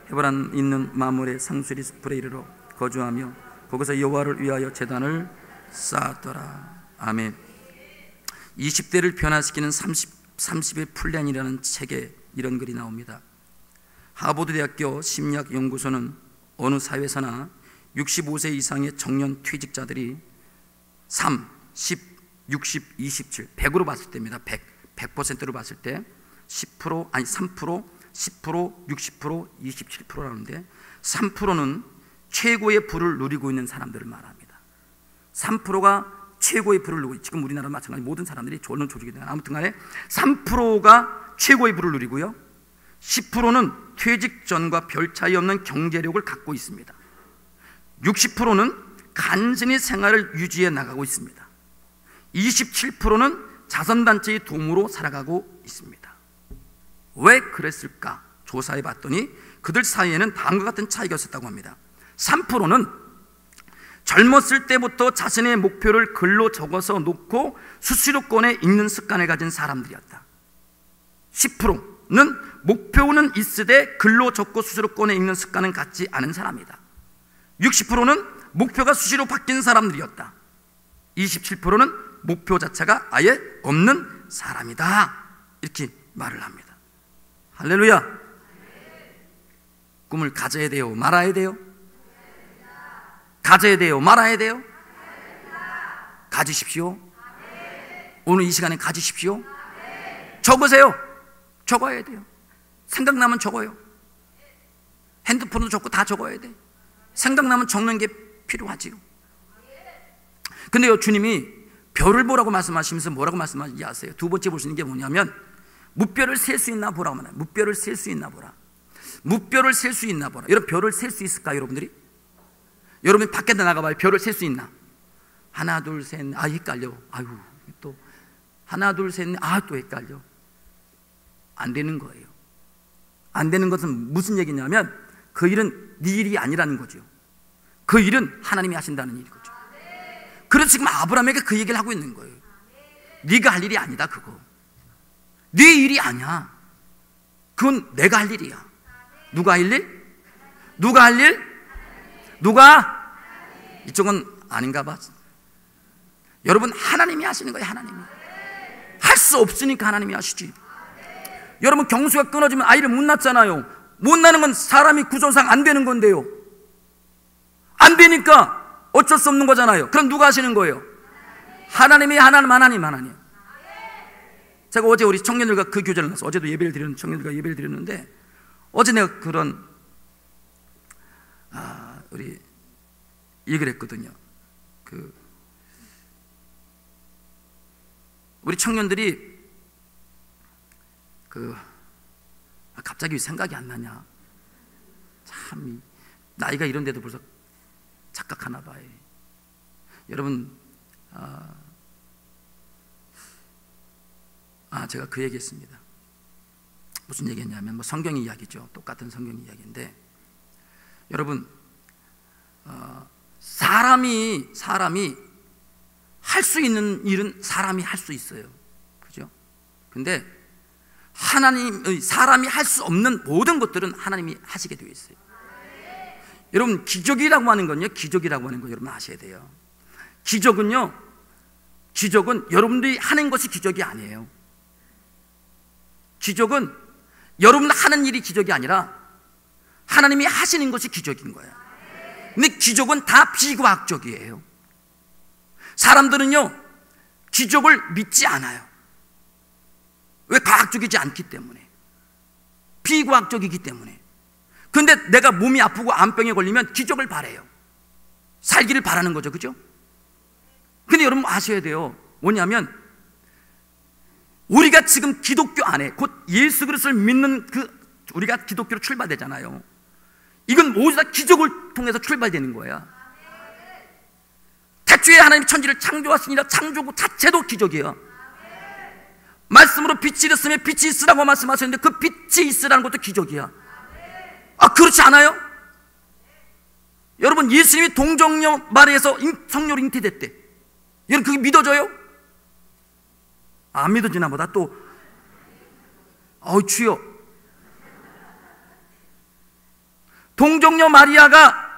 헤브론 있는 마물의 상수리 숲에 이르러 거주하며 거기서 여호와를 위하여 제단을 쌓았더라. 아멘. 20대를 변화시키는 30의 플랜이라는 책에 이런 글이 나옵니다. 하버드 대학교 심리학연구소는 어느 사회사나 65세 이상의 청년 퇴직자들이 3, 10, 60, 27, 100으로 봤을 때입니다. 100%로 봤을 때 10%, 아니 3%, 10%, 60%, 27%라는데 3%는 최고의 부를 누리고 있는 사람들을 말합니다. 3%가 최고의 부를 누리고, 지금 우리나라 마찬가지 모든 사람들이 좋은 조직이 되는, 아무튼 간에 3%가 최고의 부를 누리고요, 10%는 퇴직 전과 별 차이 없는 경제력을 갖고 있습니다. 60%는 간신히 생활을 유지해 나가고 있습니다. 27%는 자선단체의 도움으로 살아가고 있습니다. 왜 그랬을까? 조사해 봤더니 그들 사이에는 다음과 같은 차이가 있었다고 합니다. 3%는 젊었을 때부터 자신의 목표를 글로 적어서 놓고 수시로권에 읽는 습관을 가진 사람들이었다. 10%는 목표는 있으되 글로 적고 수시로권에 읽는 습관은 갖지 않은 사람이다. 60%는 목표가 수시로 바뀐 사람들이었다. 27%는 목표 자체가 아예 없는 사람이다. 이렇게 말을 합니다. 할렐루야. 꿈을 가져야 돼요? 말아야 돼요? 가져야 돼요? 말아야 돼요? 가지십시오. 오늘 이 시간에 가지십시오. 적으세요. 적어야 돼요. 생각나면 적어요. 핸드폰도 적고 다 적어야 돼. 생각나면 적는 게 필요하지요. 근데요, 주님이 별을 보라고 말씀하시면서 뭐라고 말씀하시는지 아세요? 두 번째 보시는 게 뭐냐면, 무별을 셀 수 있나 보라고 말해요. 무별을 셀 수 있나 보라. 무별을 셀 수 있나 보라. 여러분, 별을 셀 수 있을까요, 여러분들이? 여러분이 밖에 나가봐요. 별을 셀 수 있나? 하나, 둘, 셋, 아, 헷갈려. 아유, 또 하나, 둘, 셋, 아, 또 헷갈려. 안 되는 거예요. 안 되는 것은 무슨 얘기냐면, 그 일은 네 일이 아니라는 거죠. 그 일은 하나님이 하신다는 일인 거죠. 그래서 지금 아브라함에게 그 얘기를 하고 있는 거예요. 네가 할 일이 아니다, 그거. 네 일이 아니야. 그건 내가 할 일이야. 누가 할 일? 누가 할 일? 누가? 이쪽은 아닌가 봐. 여러분, 하나님이 하시는 거예요. 하나님이. 할 수 없으니까 하나님이 하시지. 여러분, 경수가 끊어지면 아이를 못 낳잖아요. 못 낳는 건 사람이 구조상 안 되는 건데요. 안 되니까 어쩔 수 없는 거잖아요. 그럼 누가 하시는 거예요? 하나님이. 하나님. 제가 어제 우리 청년들과 그 교제를 나서, 어제도 예배를 드렸는데, 청년들과 예배를 드렸는데, 어제 내가 그런 우리 얘기를 했거든요. 우리 청년들이 갑자기 생각이 안 나냐. 참 나이가 이런데도 벌써 착각하나 봐요. 여러분, 제가 그 얘기했습니다. 무슨 얘기했냐면, 뭐 성경 이야기죠. 똑같은 성경 이야기인데, 여러분, 사람이 할 수 있는 일은 사람이 할 수 있어요. 그죠? 근데 사람이 할 수 없는 모든 것들은 하나님이 하시게 되어 있어요. 여러분, 기적이라고 하는 건요, 여러분 아셔야 돼요. 기적은 여러분들이 하는 것이 기적이 아니에요. 기적은 여러분 하는 일이 기적이 아니라 하나님이 하시는 것이 기적인 거예요. 근데 기적은 다 비과학적이에요. 사람들은요, 기적을 믿지 않아요. 왜? 과학적이지 않기 때문에. 비과학적이기 때문에. 근데 내가 몸이 아프고 암병에 걸리면 기적을 바라요. 살기를 바라는 거죠. 그죠? 근데 여러분 아셔야 돼요. 뭐냐면, 우리가 지금 기독교 안에 곧 예수 그리스도를 믿는 우리가 기독교로 출발되잖아요. 이건 모두 다 기적을 통해서 출발되는 거야. 태초에 하나님이 천지를 창조하시니라. 창조구 자체도 기적이야. 말씀으로 빛이 있으면 빛이 있으라고 말씀하셨는데, 그 빛이 있으라는 것도 기적이야. 그렇지 않아요? 여러분, 예수님이 동정녀 마리아에서 성령으로 잉태됐대. 여러분, 그게 믿어져요? 안 믿어지나 보다. 또 주여. 동정녀 마리아가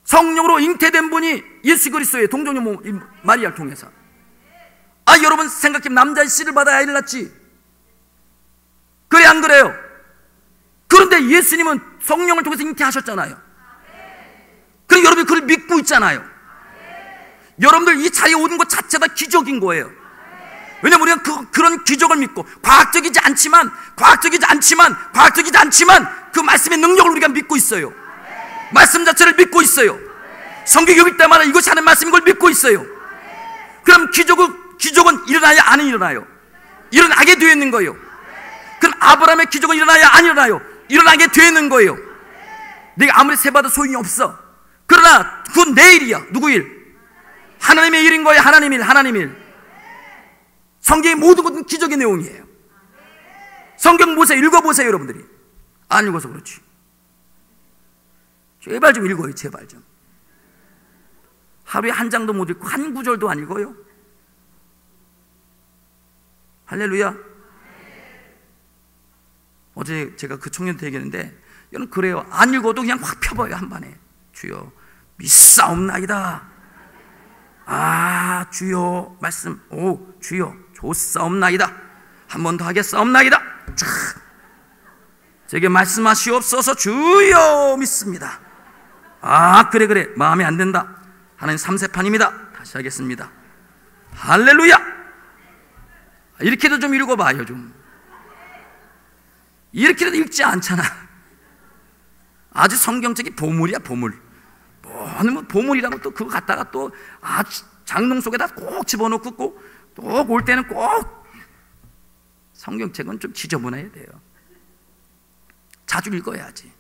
성령으로 잉태된 분이 예수 그리스도예요. 동정녀 마리아를 통해서. 여러분 생각해, 남자의 씨를 받아야 아이를 낳지. 그래 안 그래요? 그런데 예수님은 성령을 통해서 잉태하셨잖아요. 그럼 여러분이 그걸 믿고 있잖아요. 여러분들 이 자리에 오는 것 자체가 기적인 거예요. 왜냐면 우리가 그런 기적을 믿고, 과학적이지 않지만 그 말씀의 능력을 우리가 믿고 있어요. 말씀 자체를 믿고 있어요. 성경 읽을 때마다 이것이 하는 말씀인 걸 믿고 있어요. 그럼 기적은 일어나야 안 일어나요? 일어나게 되어 있는 거예요. 그럼 아브라함의 기적은 일어나야 안 일어나요? 일어나게 되어 있는 거예요. 내가 아무리 세봐도 소용이 없어. 그러나 그건 내 일이야. 누구 일? 하나님의 일인 거예요. 하나님 일. 성경의 모든 것은 기적의 내용이에요. 성경 보세요. 읽어보세요, 여러분들이. 안 읽어서 그렇지. 제발 좀 읽어요. 제발 좀. 하루에 한 장도 못 읽고 한 구절도 안 읽어요. 할렐루야. 어제 제가 그 청년한테 얘기했는데, 여러분 그래요. 안 읽어도 그냥 확 펴봐요, 한 번에. 주여 믿사옵나이다. 주여 말씀. 주여 좋사옵나이다. 한 번 더 하겠사옵나이다. 제게 말씀하시옵소서. 주여 믿습니다. 그래 마음에 안 든다. 하나님 3세판입니다. 다시 하겠습니다. 할렐루야. 이렇게도 좀 읽어봐요. 좀 이렇게도 읽지 않잖아. 아주 성경책이 보물이야, 보물. 뭐 보물이라고 또 그거 갖다가 또 장롱 속에다 꼭 집어넣고 또 올 때는 꼭. 성경책은 좀 지저분해야 돼요. 자주 읽어야지.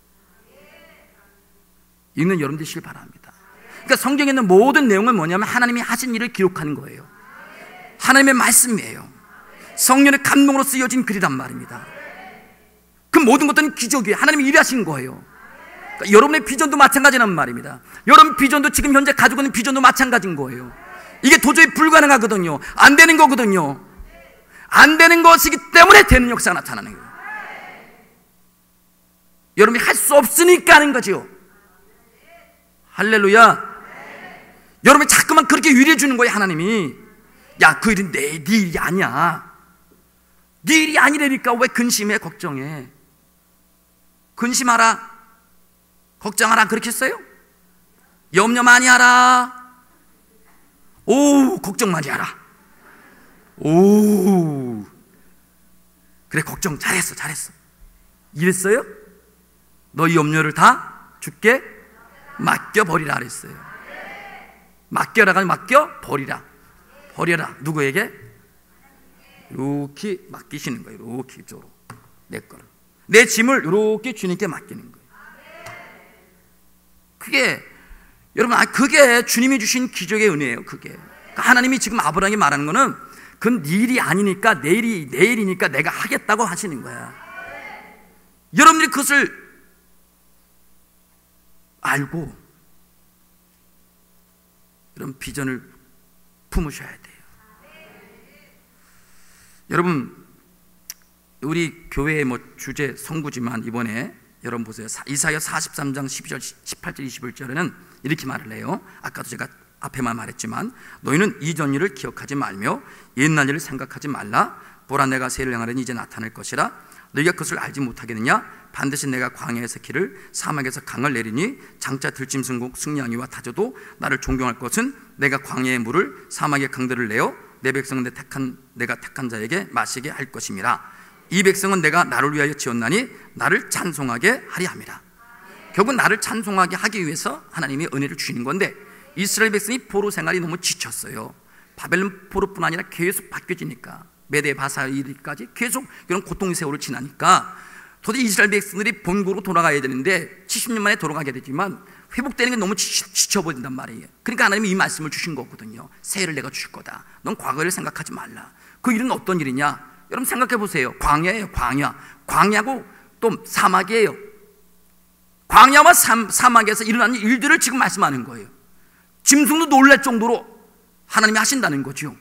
읽는 여러분 되시길 바랍니다. 그러니까 성경에 있는 모든 내용은 뭐냐면 하나님이 하신 일을 기록하는 거예요. 하나님의 말씀이에요. 성령의 감동으로 쓰여진 글이란 말입니다. 그 모든 것들은 기적이에요. 하나님이 일하신 거예요. 그러니까 여러분의 비전도 마찬가지란 말입니다. 여러분 비전도 지금 현재 가지고 있는 비전도 마찬가지인 거예요. 이게 도저히 불가능하거든요. 안 되는 거거든요. 안 되는 것이기 때문에 되는 역사가 나타나는 거예요. 여러분이 할 수 없으니까 하는 거죠. 할렐루야. 여러분이 자꾸만 그렇게 위로해 주는 거예요. 하나님이. 야, 그 일은 네 일이 아니야. 네 일이 아니라니까 왜 근심해, 걱정해. 근심하라, 걱정하라 그렇게 했어요? 염려 많이 하라. 걱정 많이 하라. 그래, 걱정 잘했어. 이랬어요? 너희 염려를 다 주께 맡겨버리라 그랬어요. 맡겨라가 맡겨버리라. 버려라. 누구에게? 이렇게 맡기시는 거예요. 이렇게 이쪽으로. 내 거를. 내 짐을 이렇게 주님께 맡기는 거예요. 그게 여러분, 그게 주님이 주신 기적의 은혜예요. 그게. 그러니까 하나님이 지금 아브라함에게 말하는 거는 그건 네 일이 아니니까 내일이니까 내가 하겠다고 하시는 거야. 여러분들이 그것을 알고 이런 비전을 품으셔야 돼요. 여러분, 우리 교회의 주제 성구지만 이번에 여러분 보세요. 이사야 43장 12절, 18절, 21절에는 이렇게 말을 해요. 아까도 제가 앞에만 말했지만, 너희는 이전 일을 기억하지 말며 옛날 일을 생각하지 말라. 보라, 내가 새를 행하려니 이제 나타날 것이라. 너희가 그것을 알지 못하겠느냐? 반드시 내가 광야에서 길을, 사막에서 강을 내리니 장차 들짐승국 승냥이와 타조도 나를 존경할 것은 내가 광야의 물을, 사막의 강들을 내어 내 백성은 내가 택한 자에게 마시게 할 것임이라. 이 백성은 내가 나를 위하여 지었나니 나를 찬송하게 하리 함이라. 결국 나를 찬송하게 하기 위해서 하나님이 은혜를 주시는 건데, 이스라엘 백성이 포로 생활이 너무 지쳤어요. 바벨론 포로뿐 아니라 계속 바뀌어지니까, 메대 바사일까지 계속 이런 고통의 세월을 지나니까 도대체 이스라엘 백성들이 본국으로 돌아가야 되는데 70년 만에 돌아가게 되지만 회복되는 게 너무 지쳐버린단 말이에요. 그러니까 하나님이 이 말씀을 주신 거거든요. 새해를 내가 주실 거다. 넌 과거를 생각하지 말라. 그 일은 어떤 일이냐? 여러분 생각해 보세요. 광야예요. 광야고 또 사막이에요. 광야와 사막에서 일어나는 일들을 지금 말씀하는 거예요. 짐승도 놀랄 정도로 하나님이 하신다는 거죠.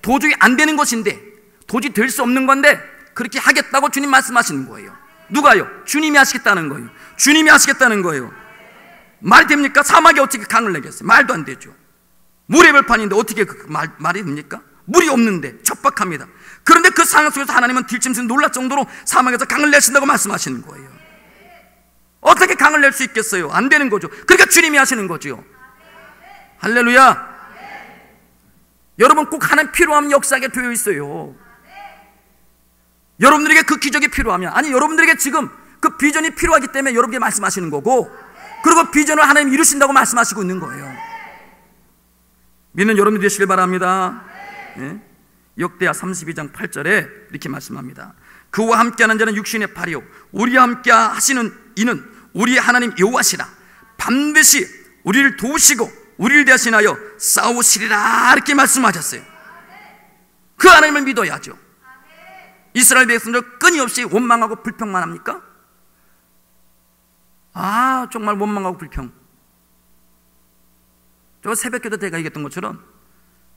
도저히 안 되는 것인데, 도저히 될 수 없는 건데 그렇게 하겠다고 주님 말씀하시는 거예요. 누가요? 주님이 하시겠다는 거예요. 주님이 하시겠다는 거예요. 말이 됩니까? 사막에 어떻게 강을 내겠어요? 말도 안 되죠. 물의 벌판인데 어떻게 말이 됩니까? 물이 없는데 척박합니다. 그런데 그 상황 속에서 하나님은 들짐승 놀랄 정도로 사막에서 강을 내신다고 말씀하시는 거예요. 어떻게 강을 낼 수 있겠어요? 안 되는 거죠. 그러니까 주님이 하시는 거죠. 할렐루야. 여러분 꼭 하나님 필요하면 역사하게 되어 있어요. 여러분들에게 그 기적이 필요하면, 아니 여러분들에게 지금 그 비전이 필요하기 때문에 여러분에게 말씀하시는 거고, 그리고 비전을 하나님 이루신다고 말씀하시고 있는 거예요. 믿는 여러분들이 되시길 바랍니다. 예? 역대하 32장 8절에 이렇게 말씀합니다. 그와 함께하는 자는 육신의 팔이요 우리와 함께 하시는 이는 우리의 하나님 여호와시라. 반드시 우리를 도우시고 우리를 대신하여 싸우시리라. 이렇게 말씀하셨어요. 그 하나님을 믿어야죠. 이스라엘 백성들 끊임없이 원망하고 불평만 합니까? 아, 정말 원망하고 불평. 저 새벽기도 때가 얘기했던 것처럼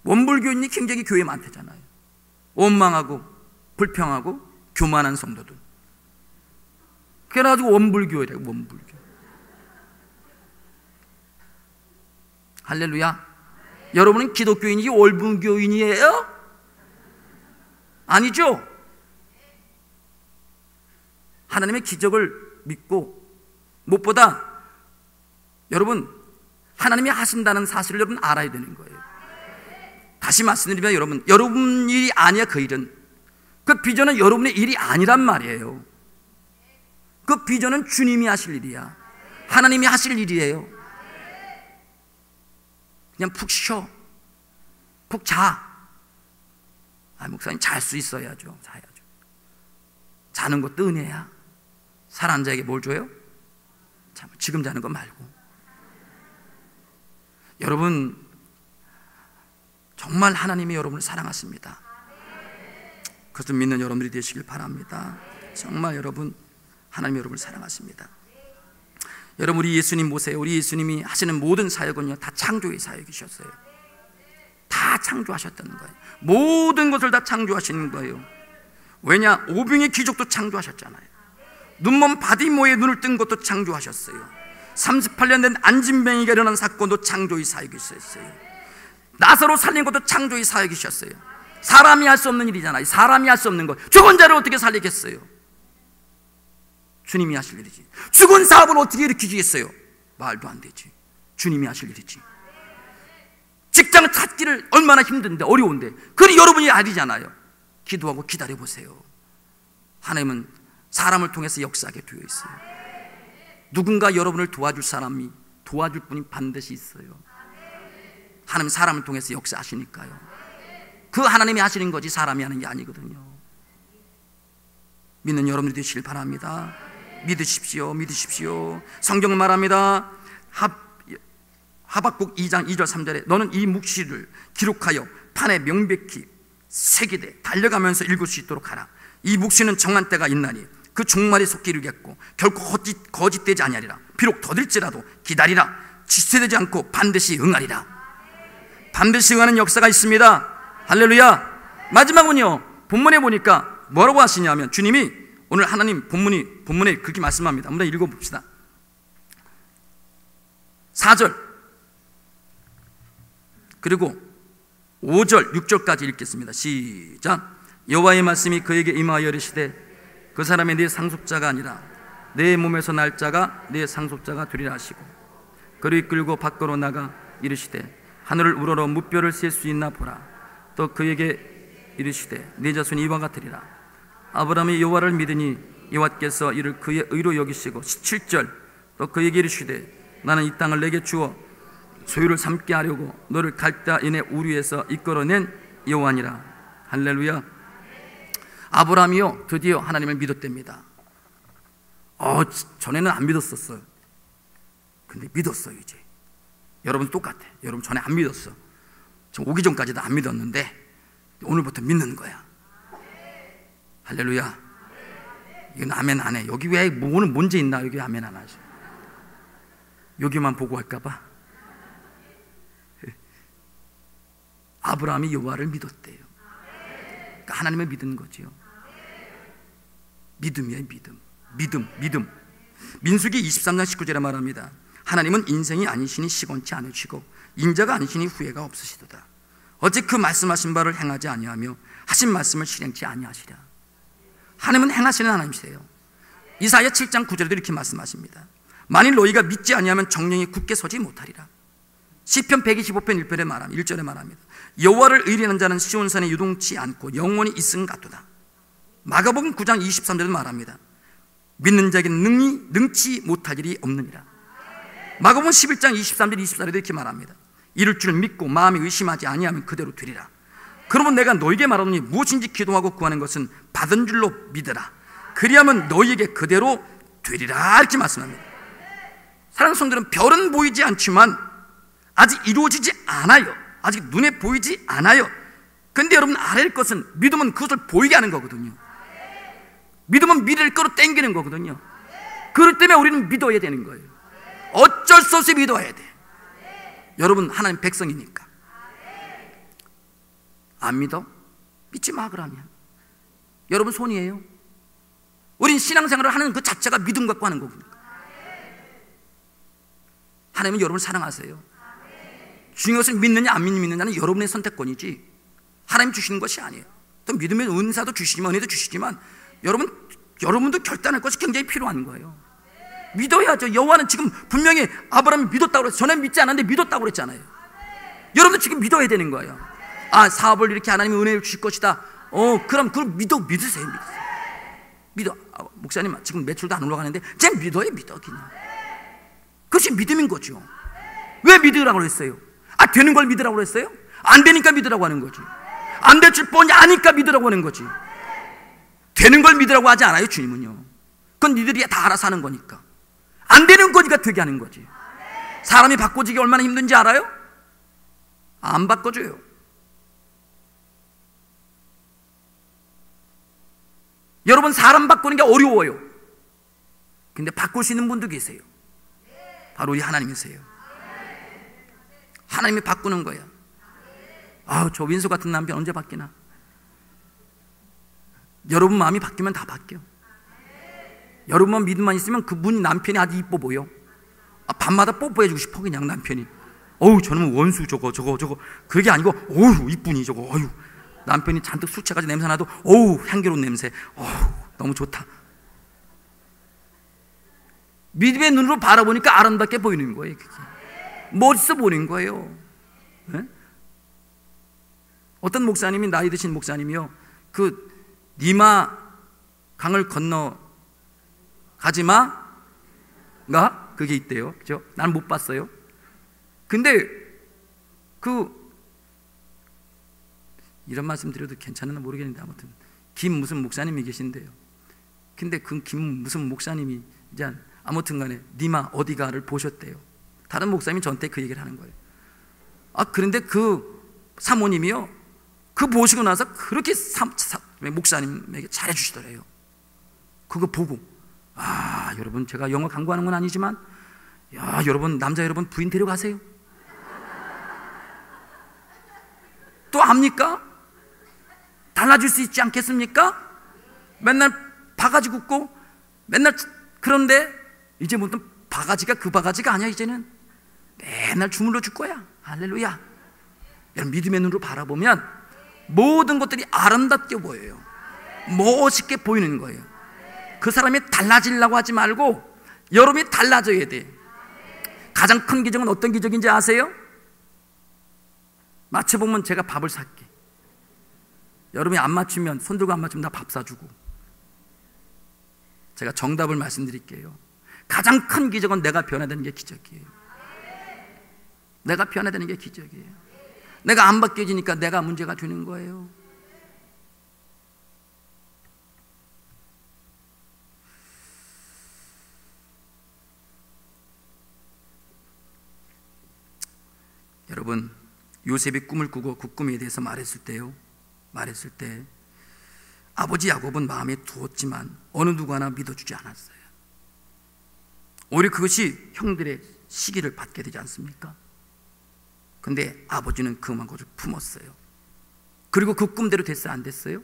원불교인이 굉장히 교회에 많대잖아요. 원망하고 불평하고 교만한 성도들. 그래가지고 원불교회래요. 원불교. 할렐루야. 여러분은 기독교인이지 원불교인이에요? 아니죠? 하나님의 기적을 믿고, 무엇보다 여러분 하나님이 하신다는 사실을 여러분 알아야 되는 거예요. 다시 말씀드리면 여러분 일이 아니야. 그 일은, 그 비전은 여러분의 일이 아니란 말이에요. 그 비전은 주님이 하실 일이야. 하나님이 하실 일이에요. 그냥 푹 쉬어, 푹 자. 아, 목사님 잘 수 있어야죠. 자야죠. 자는 것도 은혜야. 살아난 자에게 뭘 줘요? 지금 자는 거 말고. 여러분 정말 하나님이 여러분을 사랑하십니다. 그것을 믿는 여러분들이 되시길 바랍니다. 정말 여러분, 하나님이 여러분을 사랑하십니다. 여러분, 우리 예수님 보세요. 우리 예수님이 하시는 모든 사역은요 다 창조의 사역이셨어요. 다 창조하셨다는 거예요. 모든 것을 다 창조하시는 거예요. 왜냐? 오병의 기적도 창조하셨잖아요. 눈먼 바디모의 눈을 뜬 것도 창조하셨어요. 38년 된 안진뱅이가 일어난 사건도 창조의 사역이셨어요. 나사로 살린 것도 창조의 사역이셨어요. 사람이 할 수 없는 일이잖아요. 사람이 할 수 없는 것. 죽은 자를 어떻게 살리겠어요? 주님이 하실 일이지. 죽은 사업을 어떻게 일으키시겠어요? 말도 안 되지. 주님이 하실 일이지. 직장 찾기를 얼마나 힘든데, 어려운데, 그게 여러분이 아니잖아요. 기도하고 기다려보세요. 하나님은 사람을 통해서 역사하게 되어 있어요. 누군가 여러분을 도와줄 사람이, 도와줄 분이 반드시 있어요. 하나님 사람을 통해서 역사하시니까요. 그 하나님이 하시는 거지 사람이 하는 게 아니거든요. 믿는 여러분들이 되시길 바랍니다. 믿으십시오. 믿으십시오. 성경은 말합니다. 하박국 2장 2절 3절에 너는 이 묵시를 기록하여 판에 명백히 새기되 달려가면서 읽을 수 있도록 하라. 이 묵시는 정한 때가 있나니 그 종말이 속히 이르겠고 결코 거짓되지 아니하리라. 비록 더딜지라도 기다리라. 지체되지 않고 반드시 응하리라. 반드시 응하는 역사가 있습니다. 할렐루야. 마지막은요, 본문에 보니까 뭐라고 하시냐면, 주님이 오늘 하나님 본문에 그렇게 말씀합니다. 한번 읽어봅시다. 4절 그리고 5절 6절까지 읽겠습니다. 시작. 여호와의 말씀이 그에게 임하여 이르시되 그 사람이 네 상속자가 아니라 내 몸에서 날 자가 네 상속자가 되리라 하시고, 그를 이끌고 밖으로 나가 이르시되 하늘을 우러러 무뼈를 셀 수 있나 보라. 또 그에게 이르시되 네 자손이 이와 같으리라. 아브라함이 여호와를 믿으니 여호와께서 이를 그의 의로 여기시고. 7절 또 그에게 이르시되 나는 이 땅을 내게 주어 소유를 삼게 하려고 너를 갈대아인의 우리에서 이끌어낸 여호와니라. 할렐루야. 아브라함이요 드디어 하나님을 믿었답니다. 전에는 안 믿었었어요. 근데 믿었어요. 이제 여러분 똑같아. 여러분 전에 안 믿었어. 저 오기 전까지도 안 믿었는데 오늘부터 믿는 거야. 할렐루야. 이건 아멘 안 해. 여기 왜 오늘 문제 있나? 여기 아멘 안 하죠. 여기만 보고 할까봐. 아브라함이 여호와를 믿었대요. 그러니까 하나님을 믿은 거지요. 믿음이에요. 믿음. 민수기 23장 19절에 말합니다. 하나님은 인생이 아니시니 시건치 않으시고 인자가 아니시니 후회가 없으시도다. 어찌 그 말씀하신 바를 행하지 아니하며 하신 말씀을 실행치 아니하시랴. 하나님은 행하시는 하나님이세요. 이사야 7장 9절에도 이렇게 말씀하십니다. 만일 너희가 믿지 아니하면 정령이 굳게 서지 못하리라. 시편 125편 1절에 말합니다. 여호와를 의리하는 자는 시온산에 유동치 않고 영원히 있음 같도다. 마가복음 9장 23절에도 말합니다. 믿는 자에게 능치 못할 일이 없느니라. 마가복음 11장 23절 24절에도 이렇게 말합니다. 이룰 줄 믿고 마음이 의심하지 아니하면 그대로 되리라. 그러면 내가 너에게 말하노니 무엇인지 기도하고 구하는 것은 받은 줄로 믿으라. 그리하면 너희에게 그대로 되리라. 이렇게 말씀합니다. 사랑하는 성도들은 별은 보이지 않지만 아직 이루어지지 않아요. 아직 눈에 보이지 않아요. 근데 여러분 알아야 할 것은 믿음은 그것을 보이게 하는 거거든요. 믿음은 미래를 끌어당기는 거거든요. 그렇기 때문에 우리는 믿어야 되는 거예요. 어쩔 수 없이 믿어야 돼. 여러분 하나님 백성이니까. 안 믿어? 믿지 마 그러면. 여러분 손이에요. 우린 신앙생활을 하는 그 자체가 믿음 갖고 하는 거거든요. 하나님은 여러분을 사랑하세요. 중요한 것은 믿느냐 안 믿느냐는 여러분의 선택권이지 하나님 주시는 것이 아니에요. 또 믿음의 은사도 주시지만 은혜도 주시지만 여러분도 결단할 것이 굉장히 필요한 거예요. 믿어야죠. 여호와는 지금 분명히 아브라함이 믿었다고 그랬어요. 전에 믿지 않았는데 믿었다고 그랬잖아요. 여러분도 지금 믿어야 되는 거예요. 아, 사업을 이렇게 하나님이 은혜를 주실 것이다. 그럼 그걸 믿으세요. 목사님 지금 매출도 안 올라가는데 그냥 믿어요. 그냥. 그것이 믿음인 거죠. 왜 믿으라고 그랬어요? 되는 걸 믿으라고 그랬어요? 안 되니까 믿으라고 하는 거지. 안 될 줄 뻔히 아니까 믿으라고 하는 거지. 되는 걸 믿으라고 하지 않아요. 주님은요. 그건 니들이 다 알아서 하는 거니까. 안 되는 거니까 되게 하는 거지. 사람이 바꿔지기 얼마나 힘든지 알아요? 안 바꿔줘요. 여러분 사람 바꾸는 게 어려워요. 근데 바꿀 수 있는 분도 계세요. 바로 이 하나님이세요. 하나님이 바꾸는 거예요. 저 윈수 같은 남편 언제 바뀌나? 여러분 마음이 바뀌면 다 바뀌어. 여러분만 믿음만 있으면 그분 남편이 아주 이뻐 보여. 밤마다 뽀뽀해주고 싶어 그냥 남편이. 저놈은 원수 저거 그게 아니고 이쁜이 저거. 남편이 잔뜩 술 취해가지고 냄새 나도 향기로운 냄새. 너무 좋다. 믿음의 눈으로 바라보니까 아름답게 보이는 거예요. 그게. 멋있어 보이는 거예요. 네? 어떤 목사님이 나이 드신 목사님이요. 그 니마 강을 건너 가지마가 그게 있대요. 그죠? 난 못 봤어요. 근데 이런 말씀 드려도 괜찮나 모르겠는데 아무튼 김 무슨 목사님이 계신데요. 근데 그 김 무슨 목사님이 이제 아무튼 간에 니마 어디가를 보셨대요. 다른 목사님이 저한테 그 얘기를 하는 거예요. 그런데 그 사모님이요. 그 보시고 나서 그렇게 목사님에게 잘해주시더래요. 그거 보고 여러분 제가 영어 강구하는 건 아니지만 여러분 남자 여러분 부인 데려가세요. 또 압니까? 달라질 수 있지 않겠습니까? 맨날 바가지 굽고 맨날 그런데 이제부터 바가지가 그 바가지가 아니야. 이제는 맨날 주물러 줄 거야. 할렐루야. 여러분 믿음의 눈으로 바라보면 모든 것들이 아름답게 보여요. 멋있게 보이는 거예요. 그 사람이 달라지려고 하지 말고 여러분이 달라져야 돼. 가장 큰 기적은 어떤 기적인지 아세요? 맞춰보면 제가 밥을 살게. 여러분이 안 맞추면 손 들고 안 맞추면 나 밥 사주고. 제가 정답을 말씀드릴게요. 가장 큰 기적은 내가 변화되는 게 기적이에요. 내가 변화되는 게 기적이에요. 내가 안 바뀌어지니까 내가 문제가 되는 거예요. 여러분 요셉이 꿈을 꾸고 그 꿈에 대해서 말했을 때 아버지 야곱은 마음에 두었지만 어느 누구 하나 믿어주지 않았어요. 오히려 그것이 형들의 시기를 받게 되지 않습니까? 근데 아버지는 그만 것을 품었어요. 그리고 그 꿈대로 됐어요? 안 됐어요?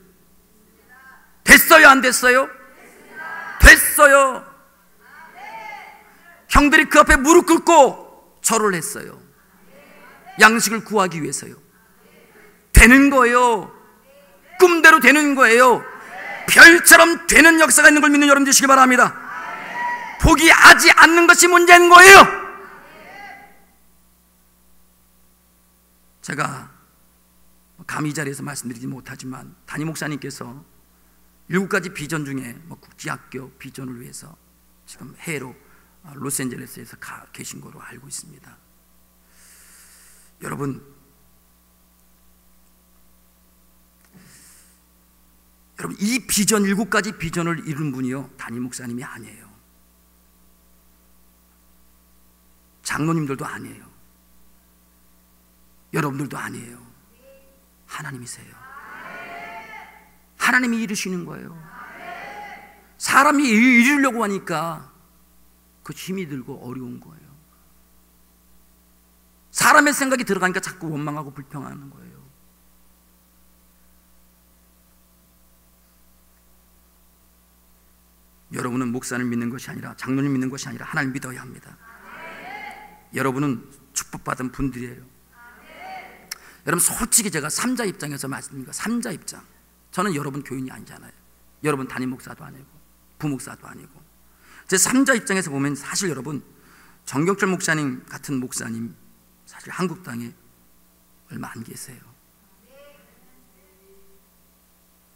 됐어요? 안 됐어요? 됐어요. 형들이 그 앞에 무릎 꿇고 절을 했어요. 양식을 구하기 위해서요. 되는 거예요. 꿈대로 되는 거예요. 별처럼 되는 역사가 있는 걸 믿는 여러분 되시기 바랍니다. 포기하지 않는 것이 문제인 거예요. 제가 감히 이 자리에서 말씀드리지 못하지만 담임 목사님께서 7가지 비전 중에 국제학교 비전을 위해서 지금 해외로 로스앤젤레스에서 가 계신 거로 알고 있습니다. 여러분 이 비전 7가지 비전을 이룬 분이요 담임 목사님이 아니에요. 장로님들도 아니에요. 여러분들도 아니에요. 하나님이세요. 하나님이 이루시는 거예요. 사람이 이루려고 하니까 그 힘이 들고 어려운 거예요. 사람의 생각이 들어가니까 자꾸 원망하고 불평하는 거예요. 여러분은 목사를 믿는 것이 아니라 장로님 믿는 것이 아니라 하나님 믿어야 합니다. 여러분은 축복받은 분들이에요. 여러분 솔직히 제가 3자 입장에서 말씀드립니다. 3자 입장. 저는 여러분 교인이 아니잖아요. 여러분 담임 목사도 아니고 부목사도 아니고. 제 3자 입장에서 보면 사실 여러분 정경철 목사님 같은 목사님 사실 한국 땅에 얼마 안 계세요.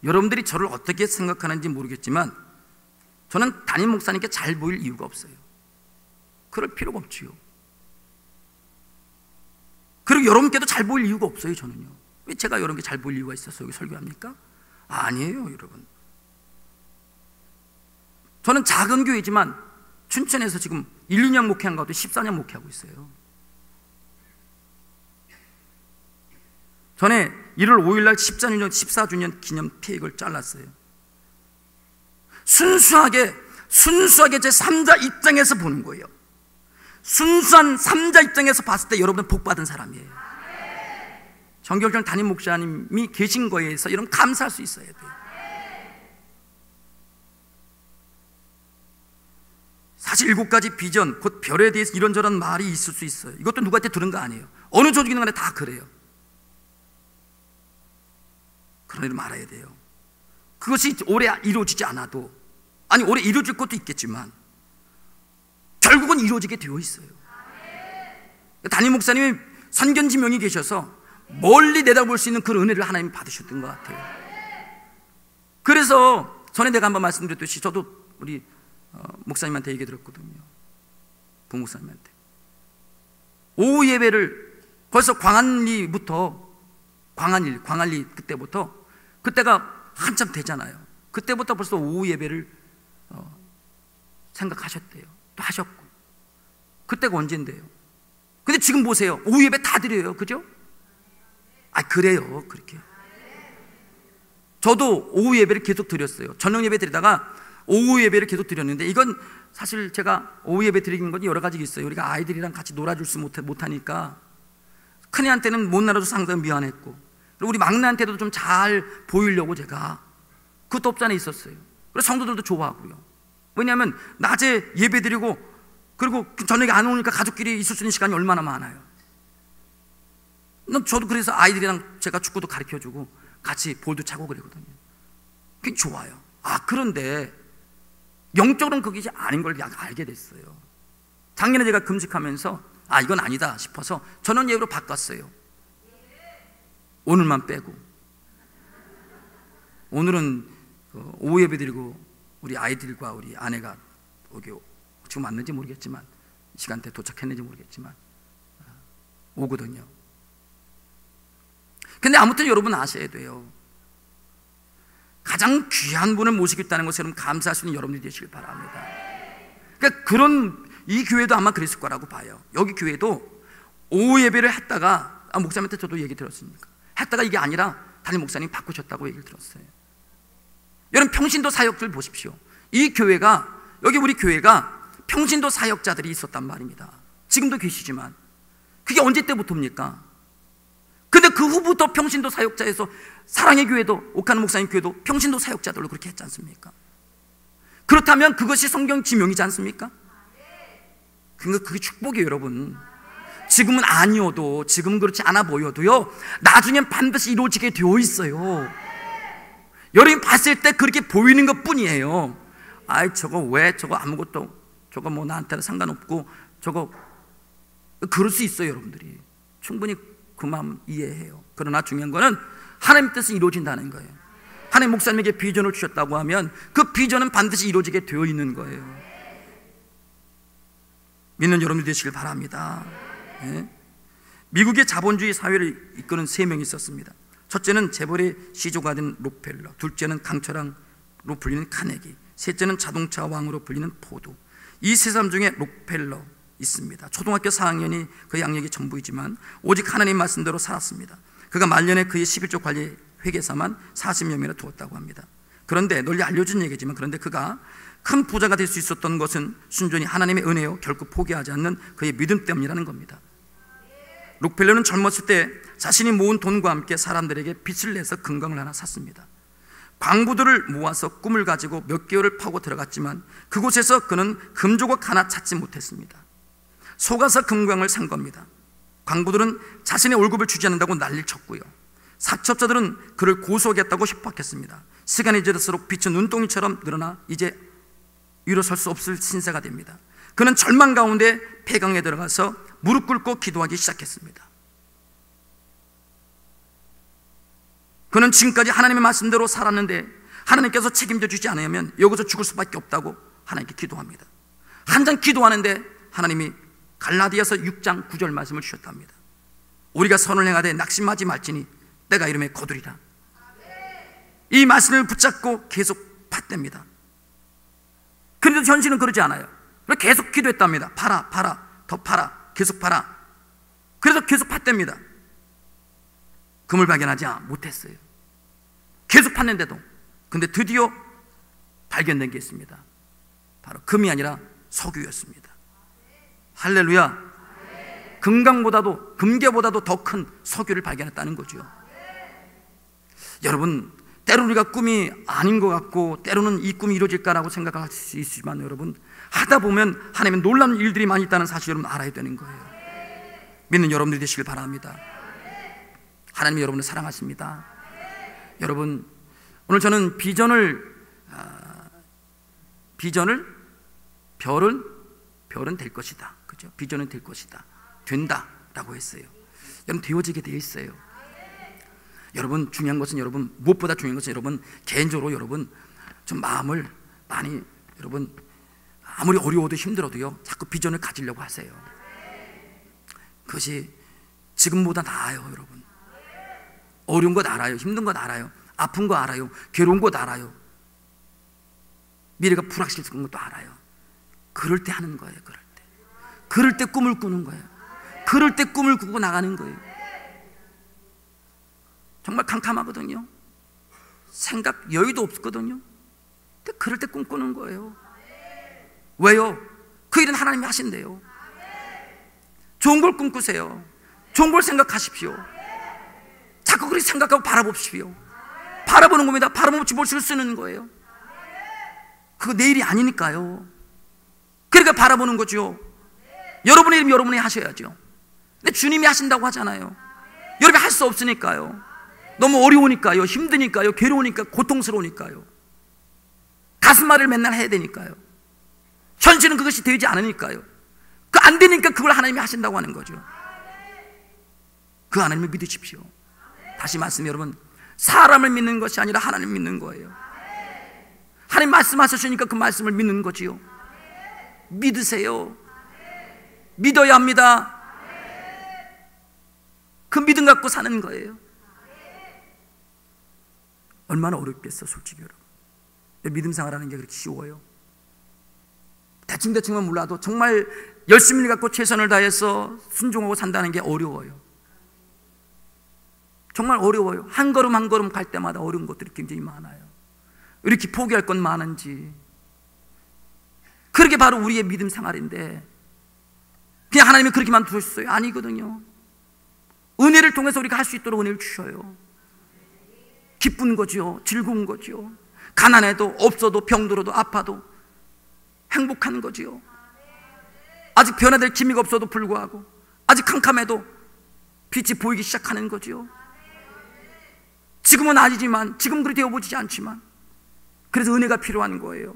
여러분들이 저를 어떻게 생각하는지 모르겠지만 저는 담임 목사님께 잘 보일 이유가 없어요. 그럴 필요가 없지요. 그리고 여러분께도 잘 보일 이유가 없어요. 저는요. 왜 제가 여러분께 잘 보일 이유가 있어서 여기 설교합니까? 아니에요 여러분. 저는 작은 교회지만 춘천에서 지금 1, 2년 목회한 것도 14년 목회하고 있어요. 전에 1월 5일날 14주년 기념 케이크를 잘랐어요. 순수하게 제 3자 입장에서 보는 거예요. 순수한 3자 입장에서 봤을 때 여러분은 복받은 사람이에요. 정경철 담임 목사님이 계신 거에서 여러분 감사할 수 있어야 돼요. 사실 7가지 비전, 곧 별에 대해서 이런저런 말이 있을 수 있어요. 이것도 누구한테 들은 거 아니에요. 어느 조직이든 간에 다 그래요. 그런 일을 말아야 돼요. 그것이 오래 이루어지지 않아도, 아니 오래 이루어질 것도 있겠지만 결국은 이루어지게 되어 있어요. 담임 목사님이 선견지명이 계셔서 멀리 내다볼 수 있는 그런 은혜를 하나님이 받으셨던 것 같아요. 그래서 전에 내가 한번 말씀드렸듯이 저도 우리 목사님한테 얘기 들었거든요. 부목사님한테 오후 예배를 벌써 광안리부터 광안리 그때가 한참 되잖아요. 그때부터 벌써 오후 예배를 생각하셨대요. 또 하셨고. 그때가 언젠데요. 근데 지금 보세요. 오후 예배 다 드려요. 그죠? 그래요. 그렇게. 저도 오후 예배를 계속 드렸어요. 저녁 예배 드리다가 오후 예배를 계속 드렸는데, 이건 사실 제가 오후 예배 드리는 건 여러 가지 있어요. 우리가 아이들이랑 같이 놀아줄 수 못하니까 큰애한테는 못 놀아줘서 상당히 미안했고, 그리고 우리 막내한테도 좀 잘 보이려고 제가 그것도 없잖아 있었어요. 그래서 성도들도 좋아하고요. 왜냐하면 낮에 예배 드리고 그리고 저녁에 안 오니까 가족끼리 있을 수 있는 시간이 얼마나 많아요. 저도 그래서 아이들이랑 제가 축구도 가르쳐주고 같이 볼도 차고 그러거든요. 그게 좋아요. 그런데 영적으로는 그게 이제 아닌 걸 알게 됐어요. 작년에 제가 금식하면서 이건 아니다 싶어서 전원 예배로 바꿨어요. 오늘만 빼고. 오늘은 오후 예배 드리고 우리 아이들과 우리 아내가 여기 지금 왔는지 모르겠지만, 시간대에 도착했는지 모르겠지만 오거든요. 근데 아무튼 여러분 아셔야 돼요. 가장 귀한 분을 모시고 있다는 것을 여러분 감사할 수 있는 여러분들이 되시길 바랍니다. 그러니까 이 교회도 아마 그랬을 거라고 봐요. 여기 교회도 오후 예배를 했다가 목사님한테 저도 얘기 들었으니까 했다가 이게 아니라 담임 목사님이 바꾸셨다고 얘기를 들었어요. 여러분 평신도 사역들 보십시오. 이 교회가, 여기 우리 교회가 평신도 사역자들이 있었단 말입니다. 지금도 계시지만 그게 언제 때부터입니까? 근데 그 후부터 평신도 사역자에서 사랑의 교회도, 옥하는 목사님 교회도 평신도 사역자들로 그렇게 했지 않습니까? 그렇다면 그것이 성경 지명이지 않습니까? 그러니까 그게 축복이에요, 여러분. 지금은 아니어도, 지금 그렇지 않아 보여도요, 나중엔 반드시 이루어지게 되어 있어요. 여러분이 봤을 때 그렇게 보이는 것 뿐이에요. 아이, 저거 왜, 저거 아무것도, 저거 뭐 나한테는 상관없고, 저거, 그럴 수 있어요, 여러분들이. 충분히 그 마음 이해해요. 그러나 중요한 거는 하나님 뜻이 이루어진다는 거예요. 하나님 목사님에게 비전을 주셨다고 하면 그 비전은 반드시 이루어지게 되어 있는 거예요. 믿는 여러분들 되시길 바랍니다. 예? 미국의 자본주의 사회를 이끄는 3명이 있었습니다. 첫째는 재벌의 시조가 된 록펠러, 둘째는 강철왕으로 불리는 카네기, 셋째는 자동차 왕으로 불리는 포드. 이 세 사람 중에 록펠러 있습니다. 초등학교 4학년이 그 양력이 전부이지만 오직 하나님 말씀대로 살았습니다. 그가 말년에 그의 11조 관리 회계사만 40여 명이나 두었다고 합니다. 그런데 널리 알려진 얘기지만, 그런데 그가 큰 부자가 될 수 있었던 것은 순전히 하나님의 은혜요, 결코 포기하지 않는 그의 믿음 때문이라는 겁니다. 록펠러는 젊었을 때 자신이 모은 돈과 함께 사람들에게 빚을 내서 금광을 하나 샀습니다. 광부들을 모아서 꿈을 가지고 몇 개월을 파고 들어갔지만 그곳에서 그는 금조각 하나 찾지 못했습니다. 속아서 금광을 산 겁니다. 광부들은 자신의 월급을 주지 않는다고 난리를 쳤고요, 사첩자들은 그를 고소하겠다고 협박했습니다. 시간이 지날수록 빚은 눈덩이처럼 늘어나 이제 일어설 수 없을 신세가 됩니다. 그는 절망 가운데 폐강에 들어가서 무릎 꿇고 기도하기 시작했습니다. 그는 지금까지 하나님의 말씀대로 살았는데 하나님께서 책임져 주지 않으면 여기서 죽을 수밖에 없다고 하나님께 기도합니다. 한참 기도하는데 하나님이 갈라디아서 6장 9절 말씀을 주셨답니다. 우리가 선을 행하되 낙심하지 말지니 때가 이름에 거두리라. 이 말씀을 붙잡고 계속 팠답니다. 그런데 현실은 그러지 않아요. 계속 기도했답니다. 팔아, 더 팔아, 계속 팔아. 그래서 계속 팠답니다. 금을 발견하지 못했어요. 계속 팠는데도. 근데 드디어 발견된 게 있습니다. 바로 금이 아니라 석유였습니다. 할렐루야. 금강보다도, 금괴보다도 더 큰 석유를 발견했다는 거죠. 여러분, 때로는 우리가 꿈이 아닌 것 같고 때로는 이 꿈이 이루어질까라고 생각할 수 있지만, 여러분, 하다 보면 하나님은 놀라운 일들이 많이 있다는 사실 여러분 알아야 되는 거예요. 믿는 여러분들이 되시길 바랍니다. 하나님이 여러분을 사랑하십니다. 여러분, 오늘 저는 별은 될 것이다, 그죠? 비전은 될 것이다, 된다라고 했어요. 여러분, 되어지게 되어 있어요. 여러분, 중요한 것은, 여러분, 무엇보다 중요한 것은, 여러분, 개인적으로 여러분 좀 마음을 많이, 여러분, 아무리 어려워도 힘들어도요, 자꾸 비전을 가지려고 하세요. 그것이 지금보다 나아요. 여러분, 어려운 것 알아요, 힘든 것 알아요, 아픈 거 알아요, 괴로운 것 알아요, 미래가 불확실한 것도 알아요. 그럴 때 하는 거예요. 그럴 때 꿈을 꾸는 거예요. 그럴 때 꿈을 꾸고 나가는 거예요. 정말 캄캄하거든요. 생각 여유도 없거든요. 근데 그럴 때 꿈꾸는 거예요. 왜요? 그 일은 하나님이 하신대요. 좋은 걸 꿈꾸세요. 좋은 걸 생각하십시오. 자꾸 그렇게 생각하고 바라봅시오. 바라보는 겁니다. 바라보면 볼수록 쓰는 거예요. 그거 내일이 아니니까요. 그러니까 바라보는 거죠. 여러분의 일 여러분이 하셔야죠. 근데 주님이 하신다고 하잖아요. 여러분이 할 수 없으니까요. 너무 어려우니까요, 힘드니까요, 괴로우니까, 고통스러우니까요, 가슴앓이를 맨날 해야 되니까요. 현실은 그것이 되지 않으니까요. 그 안 되니까 그걸 하나님이 하신다고 하는 거죠. 그 하나님을 믿으십시오. 다시 말씀, 여러분, 사람을 믿는 것이 아니라 하나님 믿는 거예요. 하나님 말씀하셨으니까 그 말씀을 믿는 거지요. 믿으세요. 믿어야 합니다. 그 믿음 갖고 사는 거예요. 얼마나 어렵겠어, 솔직히 여러분. 믿음 생활하는 게 그렇게 쉬워요? 대충대충만 몰라도 정말 열심히 갖고 최선을 다해서 순종하고 산다는 게 어려워요. 정말 어려워요. 한 걸음 한 걸음 갈 때마다 어려운 것들이 굉장히 많아요. 이렇게 포기할 건 많은지. 그렇게 바로 우리의 믿음 생활인데, 그냥 하나님이 그렇게만 두셨어요? 아니거든요. 은혜를 통해서 우리가 할 수 있도록 은혜를 주셔요. 기쁜 거죠. 즐거운 거죠. 가난해도, 없어도, 병들어도, 아파도 행복한 거지요. 아직 변화될 기미가 없어도 불구하고, 아직 캄캄해도 빛이 보이기 시작하는 거지요. 지금은 아니지만, 지금 그리 되어보지 않지만, 그래서 은혜가 필요한 거예요.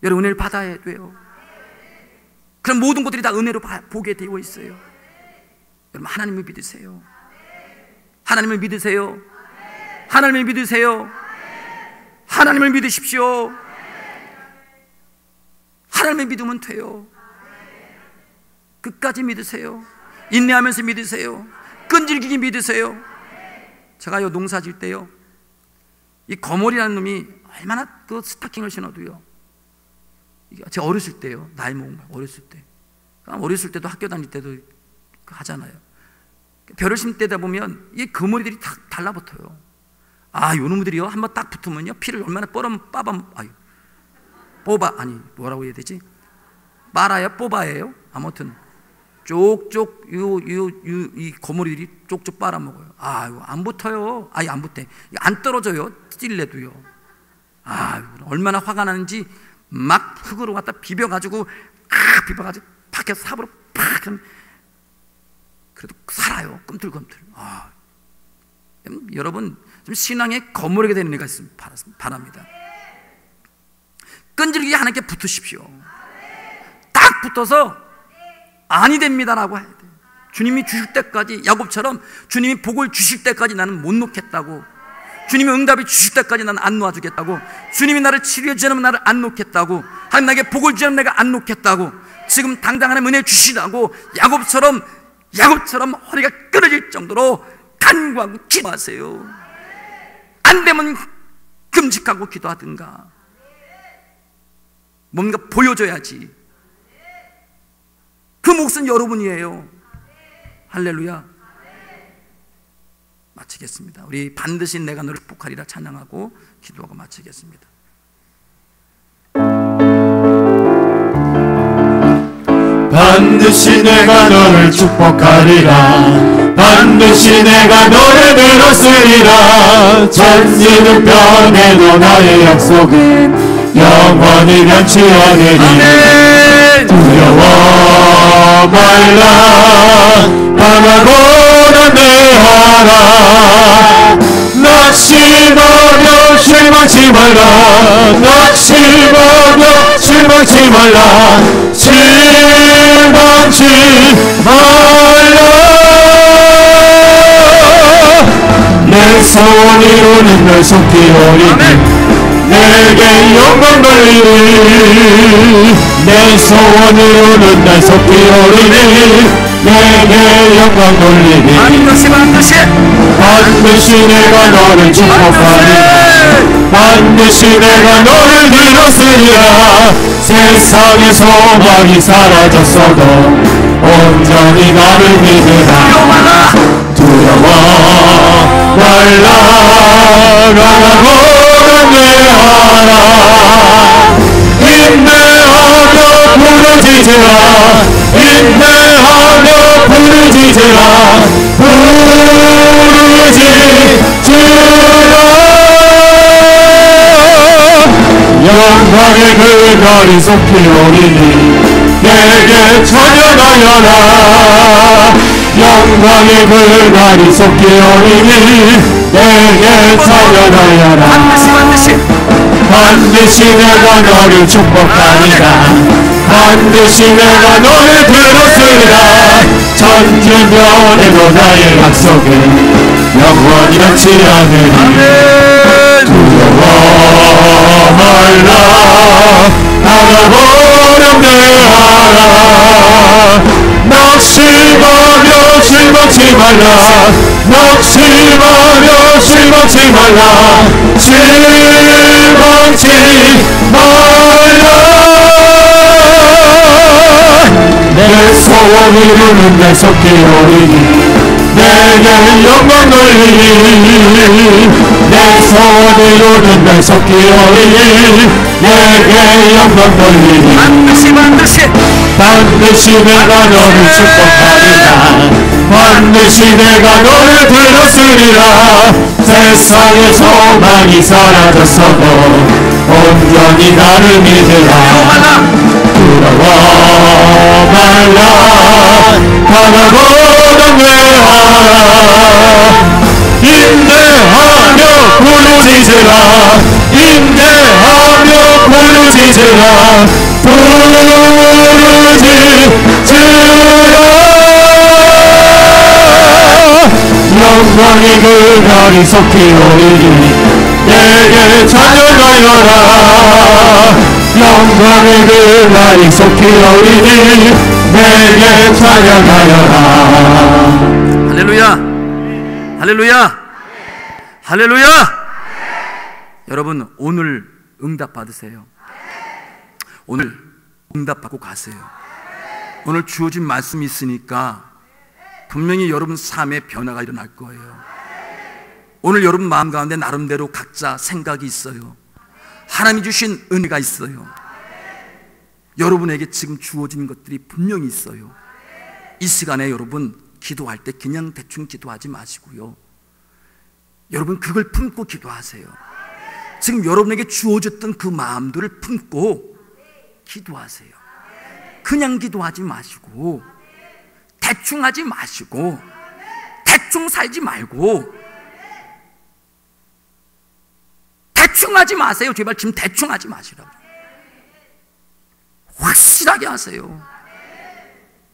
여러분, 은혜를 받아야 돼요. 그럼 모든 것들이 다 은혜로 보게 되어 있어요. 여러분, 하나님을 믿으세요. 하나님을 믿으세요. 하나님을 믿으세요. 하나님을 믿으십시오. 하나님을 믿으면 돼요. 끝까지 믿으세요. 인내하면서 믿으세요. 끈질기게 믿으세요. 제가요, 농사 질 때요, 이 거머리라는 놈이 얼마나 그 스타킹을 신어도요, 제가 어렸을 때요, 나이 먹은 거, 어렸을 때, 어렸을 때도 학교 다닐 때도 하잖아요. 벼를 심때다 보면 이 거머리들이 다 달라붙어요. 아, 요 놈들이요, 한번 딱 붙으면요, 피를 얼마나 뭐라고 해야 되지? 빨아요? 뽑아예요? 아무튼 쪽쪽 이 거머리들이 쪽쪽 빨아먹어요. 아, 이거 안 붙어요. 아니, 안 붙대. 안 떨어져요. 찔레도요. 아, 얼마나 화가 나는지 막 흙으로 갖다 비벼가지고 밖에 삽으로 팍 하면 그래도 살아요. 꿈틀꿈틀. 아, 여러분, 좀 신앙의 거머리가 되는 애가 있으면 바랍니다. 끈질기게 하나님께 붙으십시오. 딱 붙어서 아니 됩니다라고 해야 돼요. 주님이 주실 때까지, 야곱처럼 주님이 복을 주실 때까지 나는 못 놓겠다고, 주님이 응답이 주실 때까지 나는 안 놓아주겠다고, 주님이 나를 치료해 주시면 나를 안 놓겠다고, 하나님 나에게 복을 주시면 내가 안 놓겠다고, 지금 당장 하나님 은혜 주시라고 야곱처럼 허리가 끊어질 정도로 간구하고 기도하세요. 안 되면 금식하고 기도하든가 뭔가 보여줘야지. 그 몫은 여러분이에요. 할렐루야. 마치겠습니다. 우리 반드시 내가 너를 축복하리라 찬양하고 기도하고 마치겠습니다. 반드시 내가 너를 축복하리라. 반드시 내가 너를 들었으리라. 천지는 변해도 나의 약속은 영원히 변치 않으리. 두려워 말라. 바라고 담대하라. 낙심하며 실망치 말라. 낙심하며 실망치 말라. 실망치 말라. 내 소원 이루는 날 속히 오리니 내게 영광 돌리니. 내 소원 이루는 날 속히 오리니 내게 영광 돌리니. 반드시 내가 너를 축복하리라. 반드시 내가 너를 들었으리라. 세상의 소망이 사라졌어도 온전히 나를 믿으라. 두려워 말라. 나라고 인내하라. 인내하며 부르짖으라. 인내하며 부르짖으라. 부르짖으라. 영광의 그날이 속히 오리니 내게 찬양하여라. 영광의 그날이 속히 오리니 내게 찬양하여라. 반드시 내가 너를 축복하리라. 반드시 내가 너를 들었으리라. 천지변해도 나의 약속은 영원히 변치 않으리. 두려워 말라. 나라고 염려하라. 낙심하며 실망치 말라. 낙심하며 실망치 말라. 실망치 말라. 내 소원 이루는 날 속히 오리니 내게 영광 돌리니. 내 소원 이루는 날 속히 오리니 내게 영광 돌리니. 반드시 내가 너를 축복하리라. 반드시 내가 너를 들었으리라. 세상의 소망이 사라졌어도 온전히 영원히 나를 믿으라. 두려워 말라. 바라보던 외하라. 인내하며 부르짖으라. 인내하며 부르짖으라. 영광이 그 날이 속히 오리니 내게 찬양하여라. 영광이 그 날이 속히 오리니 내게 찬양하여라. 할렐루야, 할렐루야, 할렐루야. 여러분, 오늘 응답 받으세요. 오늘 응답 받고 가세요. 오늘 주어진 말씀이 있으니까 분명히 여러분 삶에 변화가 일어날 거예요. 오늘 여러분 마음 가운데 나름대로 각자 생각이 있어요. 하나님이 주신 은혜가 있어요. 여러분에게 지금 주어진 것들이 분명히 있어요. 이 시간에 여러분 기도할 때 그냥 대충 기도하지 마시고요, 여러분 그걸 품고 기도하세요. 지금 여러분에게 주어졌던 그 마음들을 품고 기도하세요. 그냥 기도하지 마시고, 대충 하지 마시고, 대충 살지 말고, 대충 하지 마세요. 제발 지금 대충 하지 마시라고. 확실하게 하세요.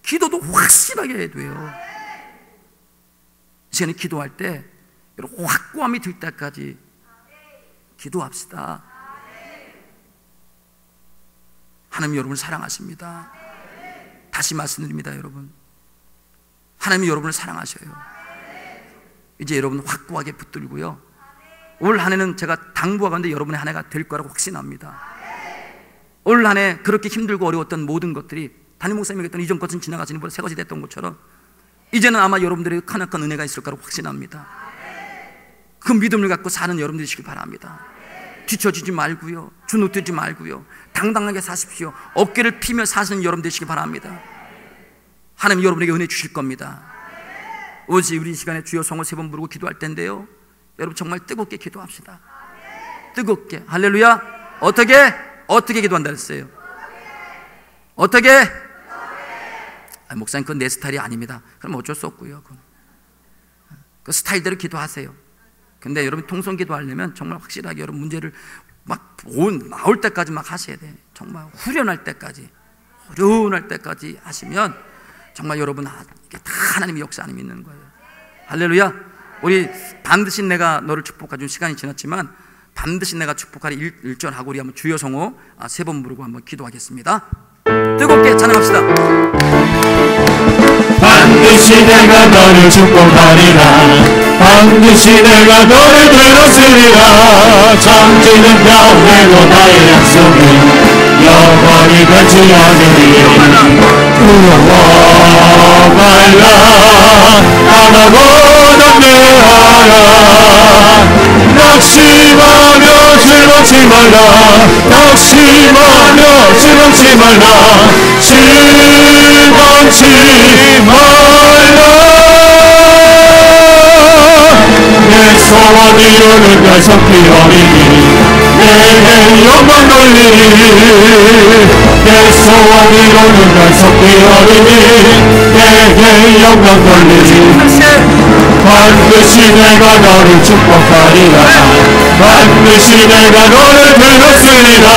기도도 확실하게 해야 돼요. 이 시간에 기도할 때 여러분 확고함이 들 때까지 기도합시다. 하나님이 여러분을 사랑하십니다. 다시 말씀드립니다. 여러분, 하나님이 여러분을 사랑하셔요. 이제 여러분 확고하게 붙들고요, 올 한 해는 제가 당부하건대 여러분의 한 해가 될 거라고 확신합니다. 올 한 해 그렇게 힘들고 어려웠던 모든 것들이 담임 목사님이 했던 이전 것은 지나가지는 새 것이 됐던 것처럼 이제는 아마 여러분들에게 크나큰 은혜가 있을 거라고 확신합니다. 그 믿음을 갖고 사는 여러분들이시길 바랍니다. 뒤처지지 말고요, 주눅들지 말고요, 당당하게 사십시오. 어깨를 피며 사시는 여러분 되시길 바랍니다. 하나님 여러분에게 은혜 주실 겁니다. 오직 우리 이 시간에 주여 성을 3번 부르고 기도할 텐데요, 여러분 정말 뜨겁게 기도합시다. 뜨겁게. 할렐루야. 어떻게 기도한다 그랬어요? 어떻게? 목사님 그건 내 스타일이 아닙니다. 그럼 어쩔 수 없고요. 그 스타일대로 기도하세요. 근데 여러분 통성 기도하려면 정말 확실하게 여러분 문제를 막 나올 때까지 막 하셔야 돼요. 정말 후련할 때까지 하시면 정말 여러분 이게 다 하나님의 역사 안에 있는 거예요. 할렐루야. 우리 반드시 내가 너를 축복하준 시간이 지났지만 반드시 내가 축복하리 1절하고 우리 한번 주여 성호 3번 부르고 한번 기도하겠습니다. 뜨겁게 찬양합시다. 반드시 내가 너를 축복하리라. 반드시 내가 너를 들었으리라. 잠지는 병에도 나의 약속은 영원히 변치 않으리. 두려워 말라. 하나보다 내하라. 낙심하며 실망치 말라. 낙심하며 실망치 말라. 실망치 말라. 내 소원 이루는 날 속히 어리니 내게 영광 돌리니. 내 소원 이루는 날 속히 어리니 내게 영광 돌리니. 반드시 내가 너를 축복하리라. 반드시 내가 너를 들었으리라.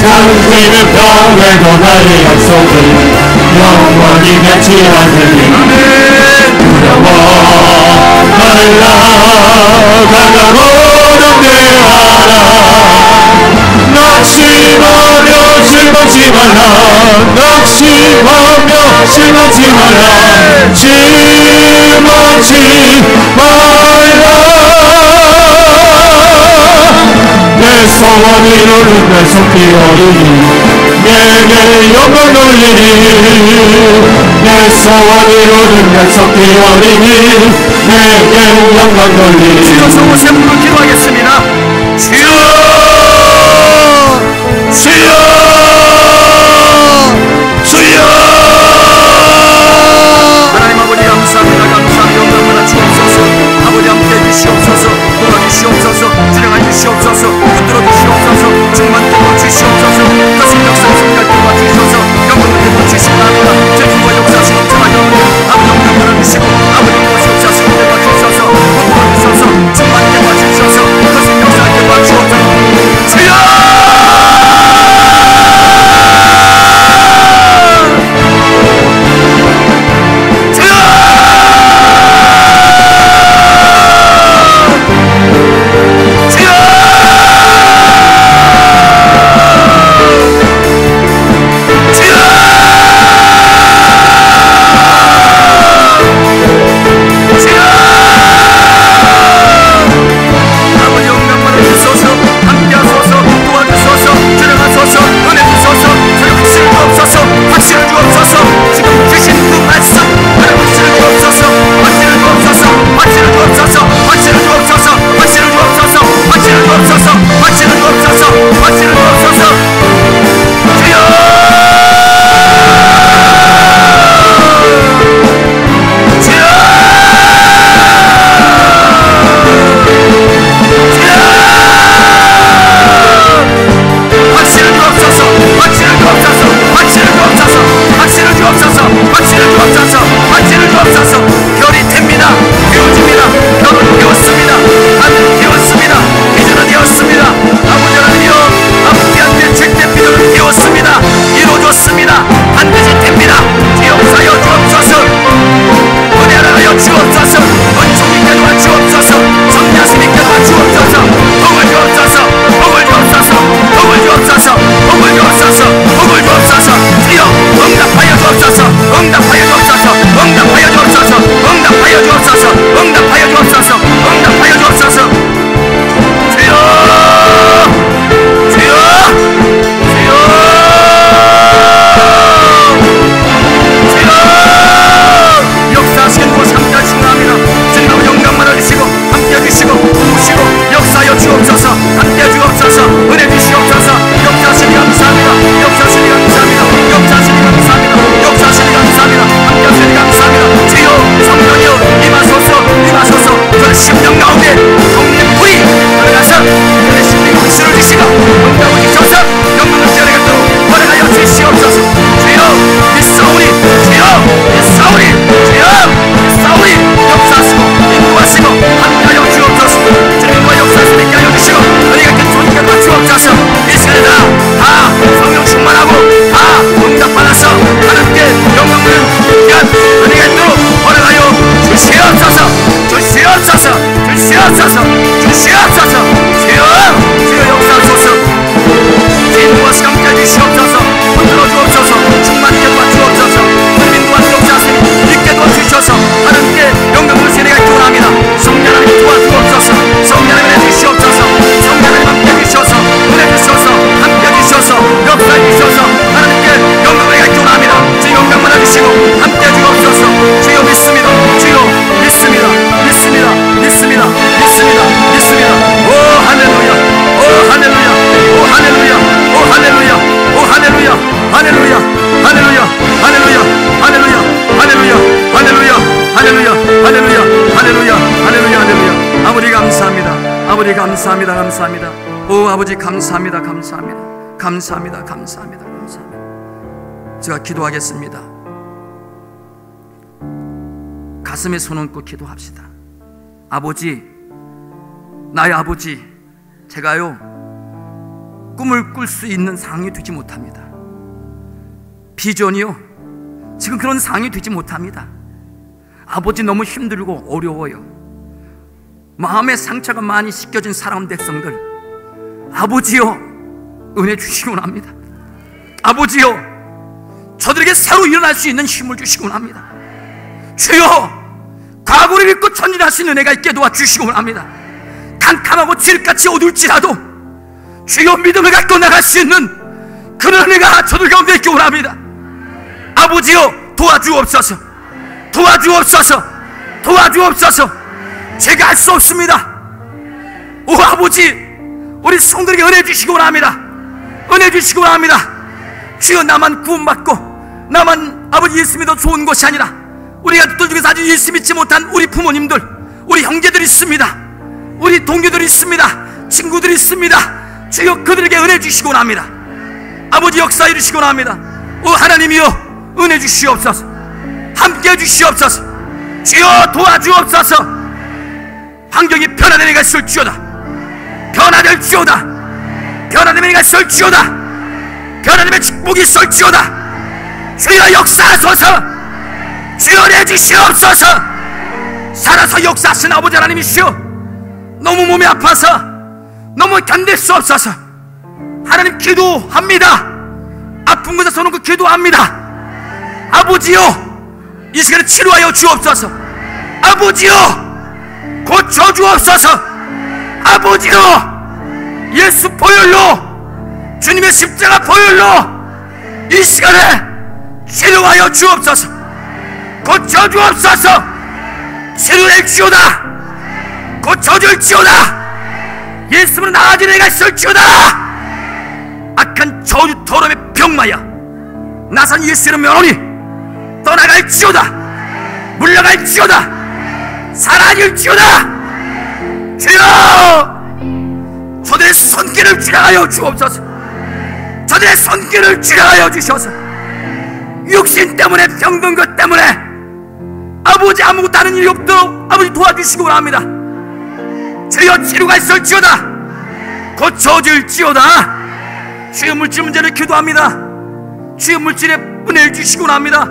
잠기는 병에도 나의 약속은 영원히 변치 않으리. 두려워 말라. 가가로는 내하라. 낙심하며 실망치 말라. 낙심하며 실망치 말라. 실망치 말라. 내 소원 이루는 날 속히 어리니 내게 영광 돌리니. 내 소원 이루는 날 속히 어리니 내게 영광 돌리니. 주여 성호 3분으로 기도하겠습니다. 주여 주여 주여. 하나님 아버지 감사합니다. 감사합니다. 영광을 주옵소서. 아버지 함께 해주시옵소서. 도와주시옵소서. 주령해 주시옵소서. 붙들어 주시옵소서. 충만 뜨거워 감사합니다. 오 아버지 감사합니다. 감사합니다. 감사합니다. 감사합니다. 감사합니다. 제가 기도하겠습니다. 가슴에 손 얹고 기도합시다. 아버지, 나의 아버지, 제가요 꿈을 꿀 수 있는 상황이 되지 못합니다. 비전이요 지금 그런 상황이 되지 못합니다. 아버지, 너무 힘들고 어려워요. 마음의 상처가 많이 씻겨진 사랑하는 백성들, 아버지요 은혜 주시기 원합니다. 아버지요 저들에게 새로 일어날 수 있는 힘을 주시기 원합니다. 주여 과거를 잊고 전진할 수 있는 은혜가 있게 도와주시기 원합니다. 캄캄하고 칠흑같이 어두울지라도 주여 믿음을 갖고 나갈 수 있는 그런 은혜가 저들 가운데 있기 원합니다. 아버지요 도와주옵소서. 도와주옵소서. 도와주옵소서. 제가 할 수 없습니다. 오 아버지, 우리 성도에게 은혜 주시기 원합니다. 은혜 주시기 원합니다. 주여 나만 구원받고 나만 아버지 예수 믿어 좋은 것이 아니라 우리 가족들 중에서 아직 예수 믿지 못한 우리 부모님들, 우리 형제들이 있습니다. 우리 동료들이 있습니다. 친구들이 있습니다. 주여 그들에게 은혜 주시기 원합니다. 아버지 역사해 주시기 원합니다. 오 하나님이여 은혜 주시옵소서. 함께 해주시옵소서. 주여 도와주옵소서. 환경이 변화되는 이가 있을지어다. 변화될지어다. 변화되는 이가 있을지어다. 변화되는 축복이 있을지어다. 주여 역사하소서. 주여 은혜 주시옵소서. 살아서 역사하신 아버지 하나님이시여, 너무 몸이 아파서 너무 견딜 수 없어서 하나님 기도합니다. 아픈 곳에 서놓고 기도합니다. 아버지요 이 시간에 치료하여 주옵소서. 아버지요 고쳐 주옵소서. 아버지요 예수 보혈로, 주님의 십자가 보혈로 이 시간에 치료하여 주옵소서. 고쳐 주옵소서. 치료할지어다. 고쳐줄지어다. 예수는 나아진 애가 있을지어다. 악한 저주 더러움의 병마야 나산 예수의 명언이 떠나갈지어다. 물러갈지어다. 사라질지어다. 주여 저들의 손길을 주량하여 주옵소서. 저들의 손길을 주량하여 주셔서 육신 때문에 병든 것 때문에 아버지 아무것도 하는 일이 없도록 아버지 도와주시기 원합니다. 주여 치료가 있을지어다. 고쳐질지어다. 주여 물질 문제를 기도합니다. 주여 물질에 은혜를 주시기 원합니다.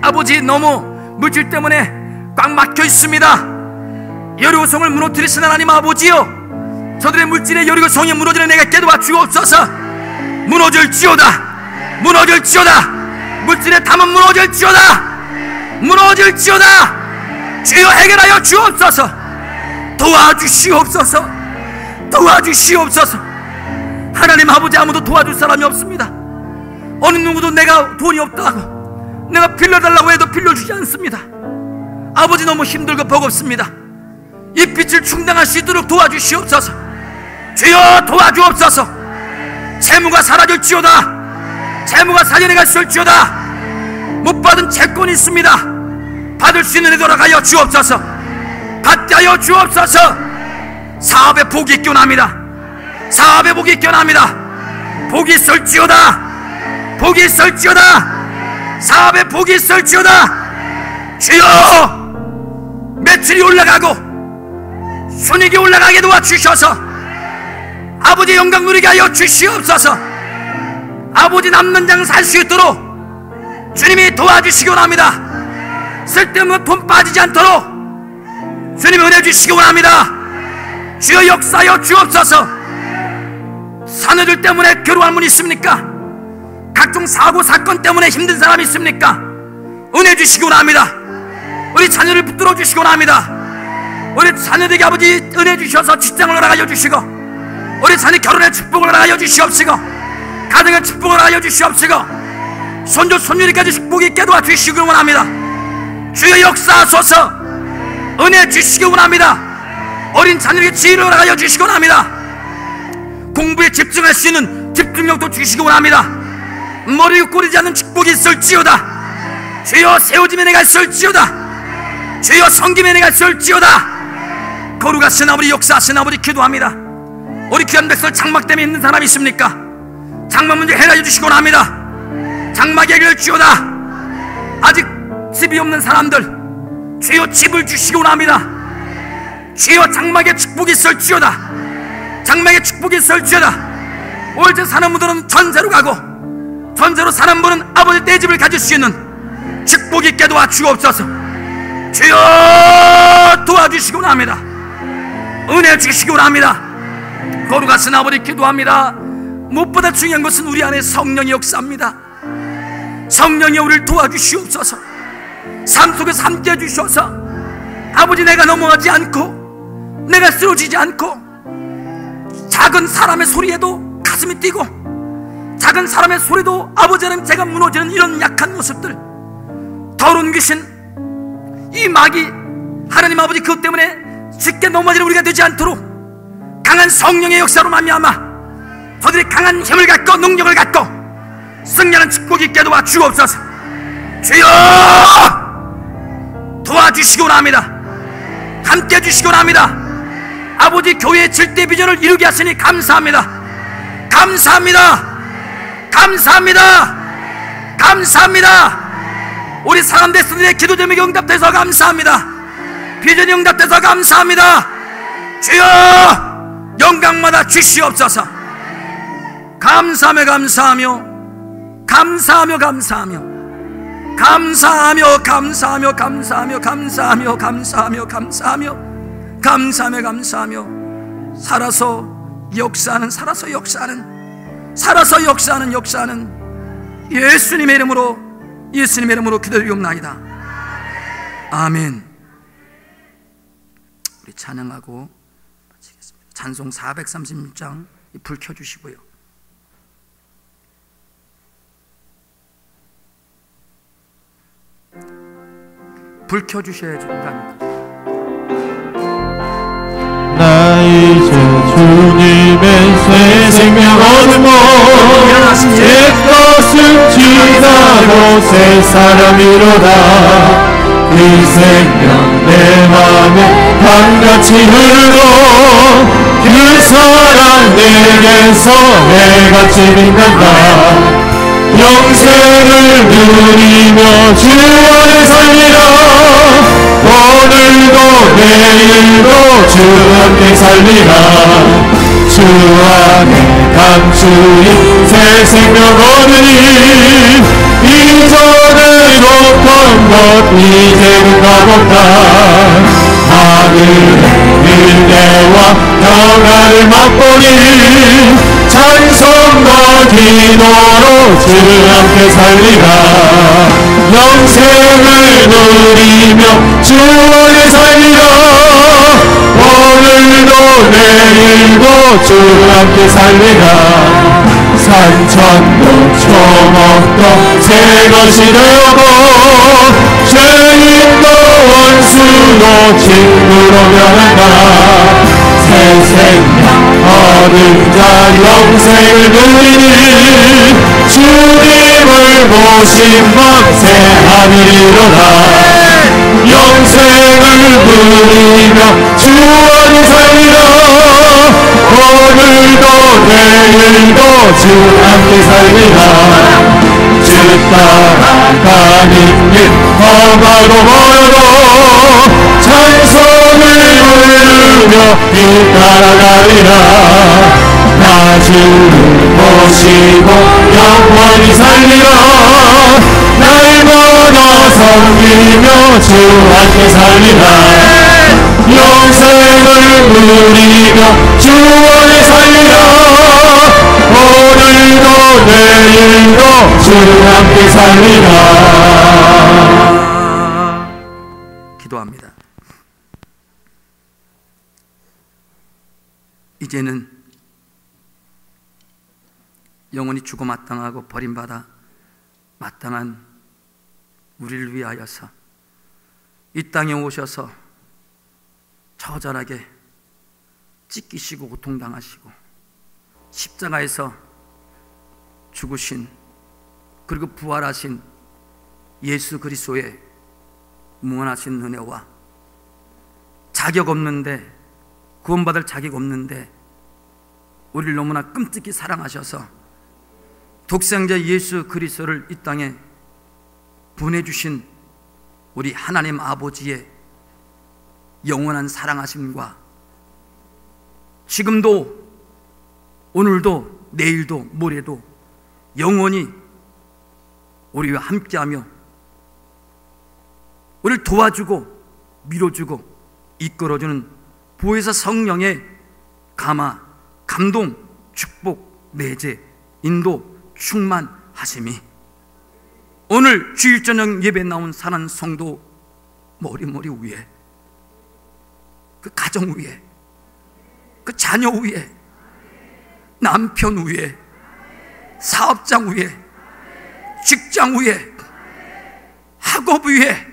아버지 너무 물질 때문에 꽉 막혀 있습니다. 여리고성을 무너뜨리신 하나님 아버지요, 저들의 물질에 여리고성이 무너지는 내가 깨도와 주옵소서. 무너질지어다. 무너질지어다. 물질에 담은 무너질지어다. 무너질지어다. 주여 해결하여 주옵소서. 도와주시옵소서. 도와주시옵소서. 하나님 아버지 아무도 도와줄 사람이 없습니다. 어느 누구도 내가 돈이 없다고 내가 빌려달라고 해도 빌려주지 않습니다. 아버지 너무 힘들고 버겁습니다. 이 빛을 충당할 수 있도록 도와주시옵소서. 주여 도와주옵소서. 채무가 사라질지어다. 채무가 사전에 쓸지어다. 못 받은 채권이 있습니다. 받을 수 있는 데 돌아가여 주옵소서. 받게 하여 주옵소서. 사업에 복이 있기 원합니다. 사업에 복이 있기 원합니다. 복이 있을지어다. 복이 있을지어다. 사업에 복이 있을지어다. 주여 매출이 올라가고 순익이 올라가게 도와주셔서 아버지 영광 누리게 하여 주시옵소서. 아버지 남는 장 살 수 있도록 주님이 도와주시기 원합니다. 쓸데없는 돈 빠지지 않도록 주님 은혜 주시기 원합니다. 주여 역사하여 주옵소서. 자녀들 때문에 괴로워하는 분 있습니까? 각종 사고 사건 때문에 힘든 사람이 있습니까? 은혜 주시기 원합니다. 우리 자녀를 붙들어 주시기 원합니다. 우리 자녀들에게 아버지 은혜 주셔서 직장을 허락하여 주시고, 우리 자녀 결혼의 축복을 허락하여 주시옵시고, 가정의 축복을 허락하여 주시옵시고, 손주 손녀리까지 축복이 있게 도와주시기 원합니다. 주여 역사하소서. 은혜 주시기 원합니다. 어린 자녀에게 지혜를 허락하여 주시기 원합니다. 공부에 집중할 수 있는 집중력도 주시기 원합니다. 머리 꼬리지 않는 축복이 있을지어다. 주여 세워짐의 은혜가 있을지어다. 주여 성김의 은혜가 있을지어다. 거룩하신 아버지 역사하신 아버지 기도합니다. 우리 귀한 백성 장막 때문에 있는 사람이 있습니까? 장막 문제 해결해 주시기 원합니다. 장막 해결을 주오다. 아직 집이 없는 사람들 주여 집을 주시기 원합니다. 주여 장막에 축복이 있을지어다. 장막에 축복이 있을지어다. 올제 사는 분들은 전세로 가고 전세로 사는 분은 아버지 내 집을 가질 수 있는 축복이 있게 도와주옵소서. 주여 도와주시기 원합니다. 은혜 주시기 원합니다. 거룩하신 아버지 기도합니다. 무엇보다 중요한 것은 우리 안에 성령의 역사입니다. 성령이 우리를 도와주시옵소서. 삶 속에서 함께 해주셔서 아버지 내가 넘어가지 않고 내가 쓰러지지 않고 작은 사람의 소리에도 가슴이 뛰고 작은 사람의 소리도 아버지 하나님 제가 무너지는 이런 약한 모습들, 더러운 귀신, 이 마귀 하나님 아버지 그것 때문에 쉽게 넘어지는 우리가 되지 않도록 강한 성령의 역사로 말미암아 저들이 강한 힘을 갖고 능력을 갖고 승리하는 축복이 있게 도와주옵소서. 주여 도와주시기 원합니다. 함께 해주시기 원합니다. 아버지 교회의 7대 비전을 이루게 하시니 감사합니다. 감사합니다. 감사합니다. 감사합니다. 우리 사람 대수들의 기도 제목이 응답돼서 감사합니다. 비전이 응답돼서 감사합니다. 주여 영광마다 주시옵소서. 감사하며 감사하며 감사하며 감사하며 감사하며 감사하며 감사하며 감사하며 감사하며 감사하며 감사하며 감사하며 살아서 역사하는 살아서 역사하는 살아서 역사하는 역사하는 예수님의 이름으로 기도드리옵나이다. 아멘. 우리 찬양하고 마치겠습니다. 찬송 436장 불 켜주시고요. 불 켜주셔야 됩니다. 나 이제 주님의 새 생명 얻으며 옛것은 지나고 새 사람이로다. 그 생명 내 맘에 강같이 흐르고 그 사랑 내게서 해같이 빛난다. 영생을 누리며 주 안에 살리라. 오늘도 내일도 주 함께 살리라. 주 안에 감추인 새 생명 얻으니 이전에 높던 것 이제는 가본다. 하늘의 은혜와 평안을 맛보니 찬송과 기도로 주 함께 살리라. 영생을 누리며 주 안에 살리라. 오늘도 내일도 주 함께 살리라. 산천도 초목도 새 것이 되고 죄인도 원수도 친구로 변한다. 새 생명 얻은 자 영생을 누리니 주님을 보신 밤 새 하늘이로다. 영생을 누리며 주 안에 살리라. 오늘도 내일도 주 함께 살리라. 주 따라가는 길 험하고 멀어도 찬송을 부르며 길 따라가리라. 나 주를 모시고 영원히 살리라. 날마다 섬기며 주 함께 살리라. 영생을 누리며 주 안에 살리라. 오늘도 내일도 주 함께 살리라. 기도합니다. 이제는 영원히 죽어 마땅하고 버림받아 마땅한 우리를 위하여서 이 땅에 오셔서 처절하게 찢기시고 고통당하시고 십자가에서 죽으신 그리고 부활하신 예수 그리스도의 무한하신 은혜와 자격 없는데 구원받을 자격 없는데 우리를 너무나 끔찍히 사랑하셔서 독생자 예수 그리스도를 이 땅에 보내주신 우리 하나님 아버지의 영원한 사랑하심과 지금도 오늘도 내일도 모레도 영원히 우리와 함께하며 우리를 도와주고 밀어주고 이끌어주는 보혜사 성령의 감화, 감동, 축복, 내재, 인도, 충만하심이 오늘 주일 저녁 예배 나온 사랑하는 성도 머리 위에, 그 가정 위에, 그 자녀 위에, 남편 위에, 사업장 위에, 직장 위에, 학업 위에,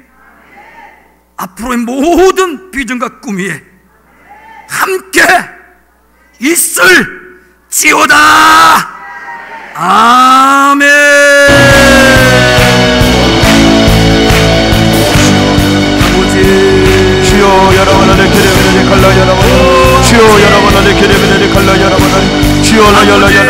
앞으로의 모든 비전과 꿈 위에 함께 있을지어다. 아멘. 아버지 주여 여러분의 기름을 걸러 여러분 주여 여러분의 기름을 걸러 여러분 주여 여러분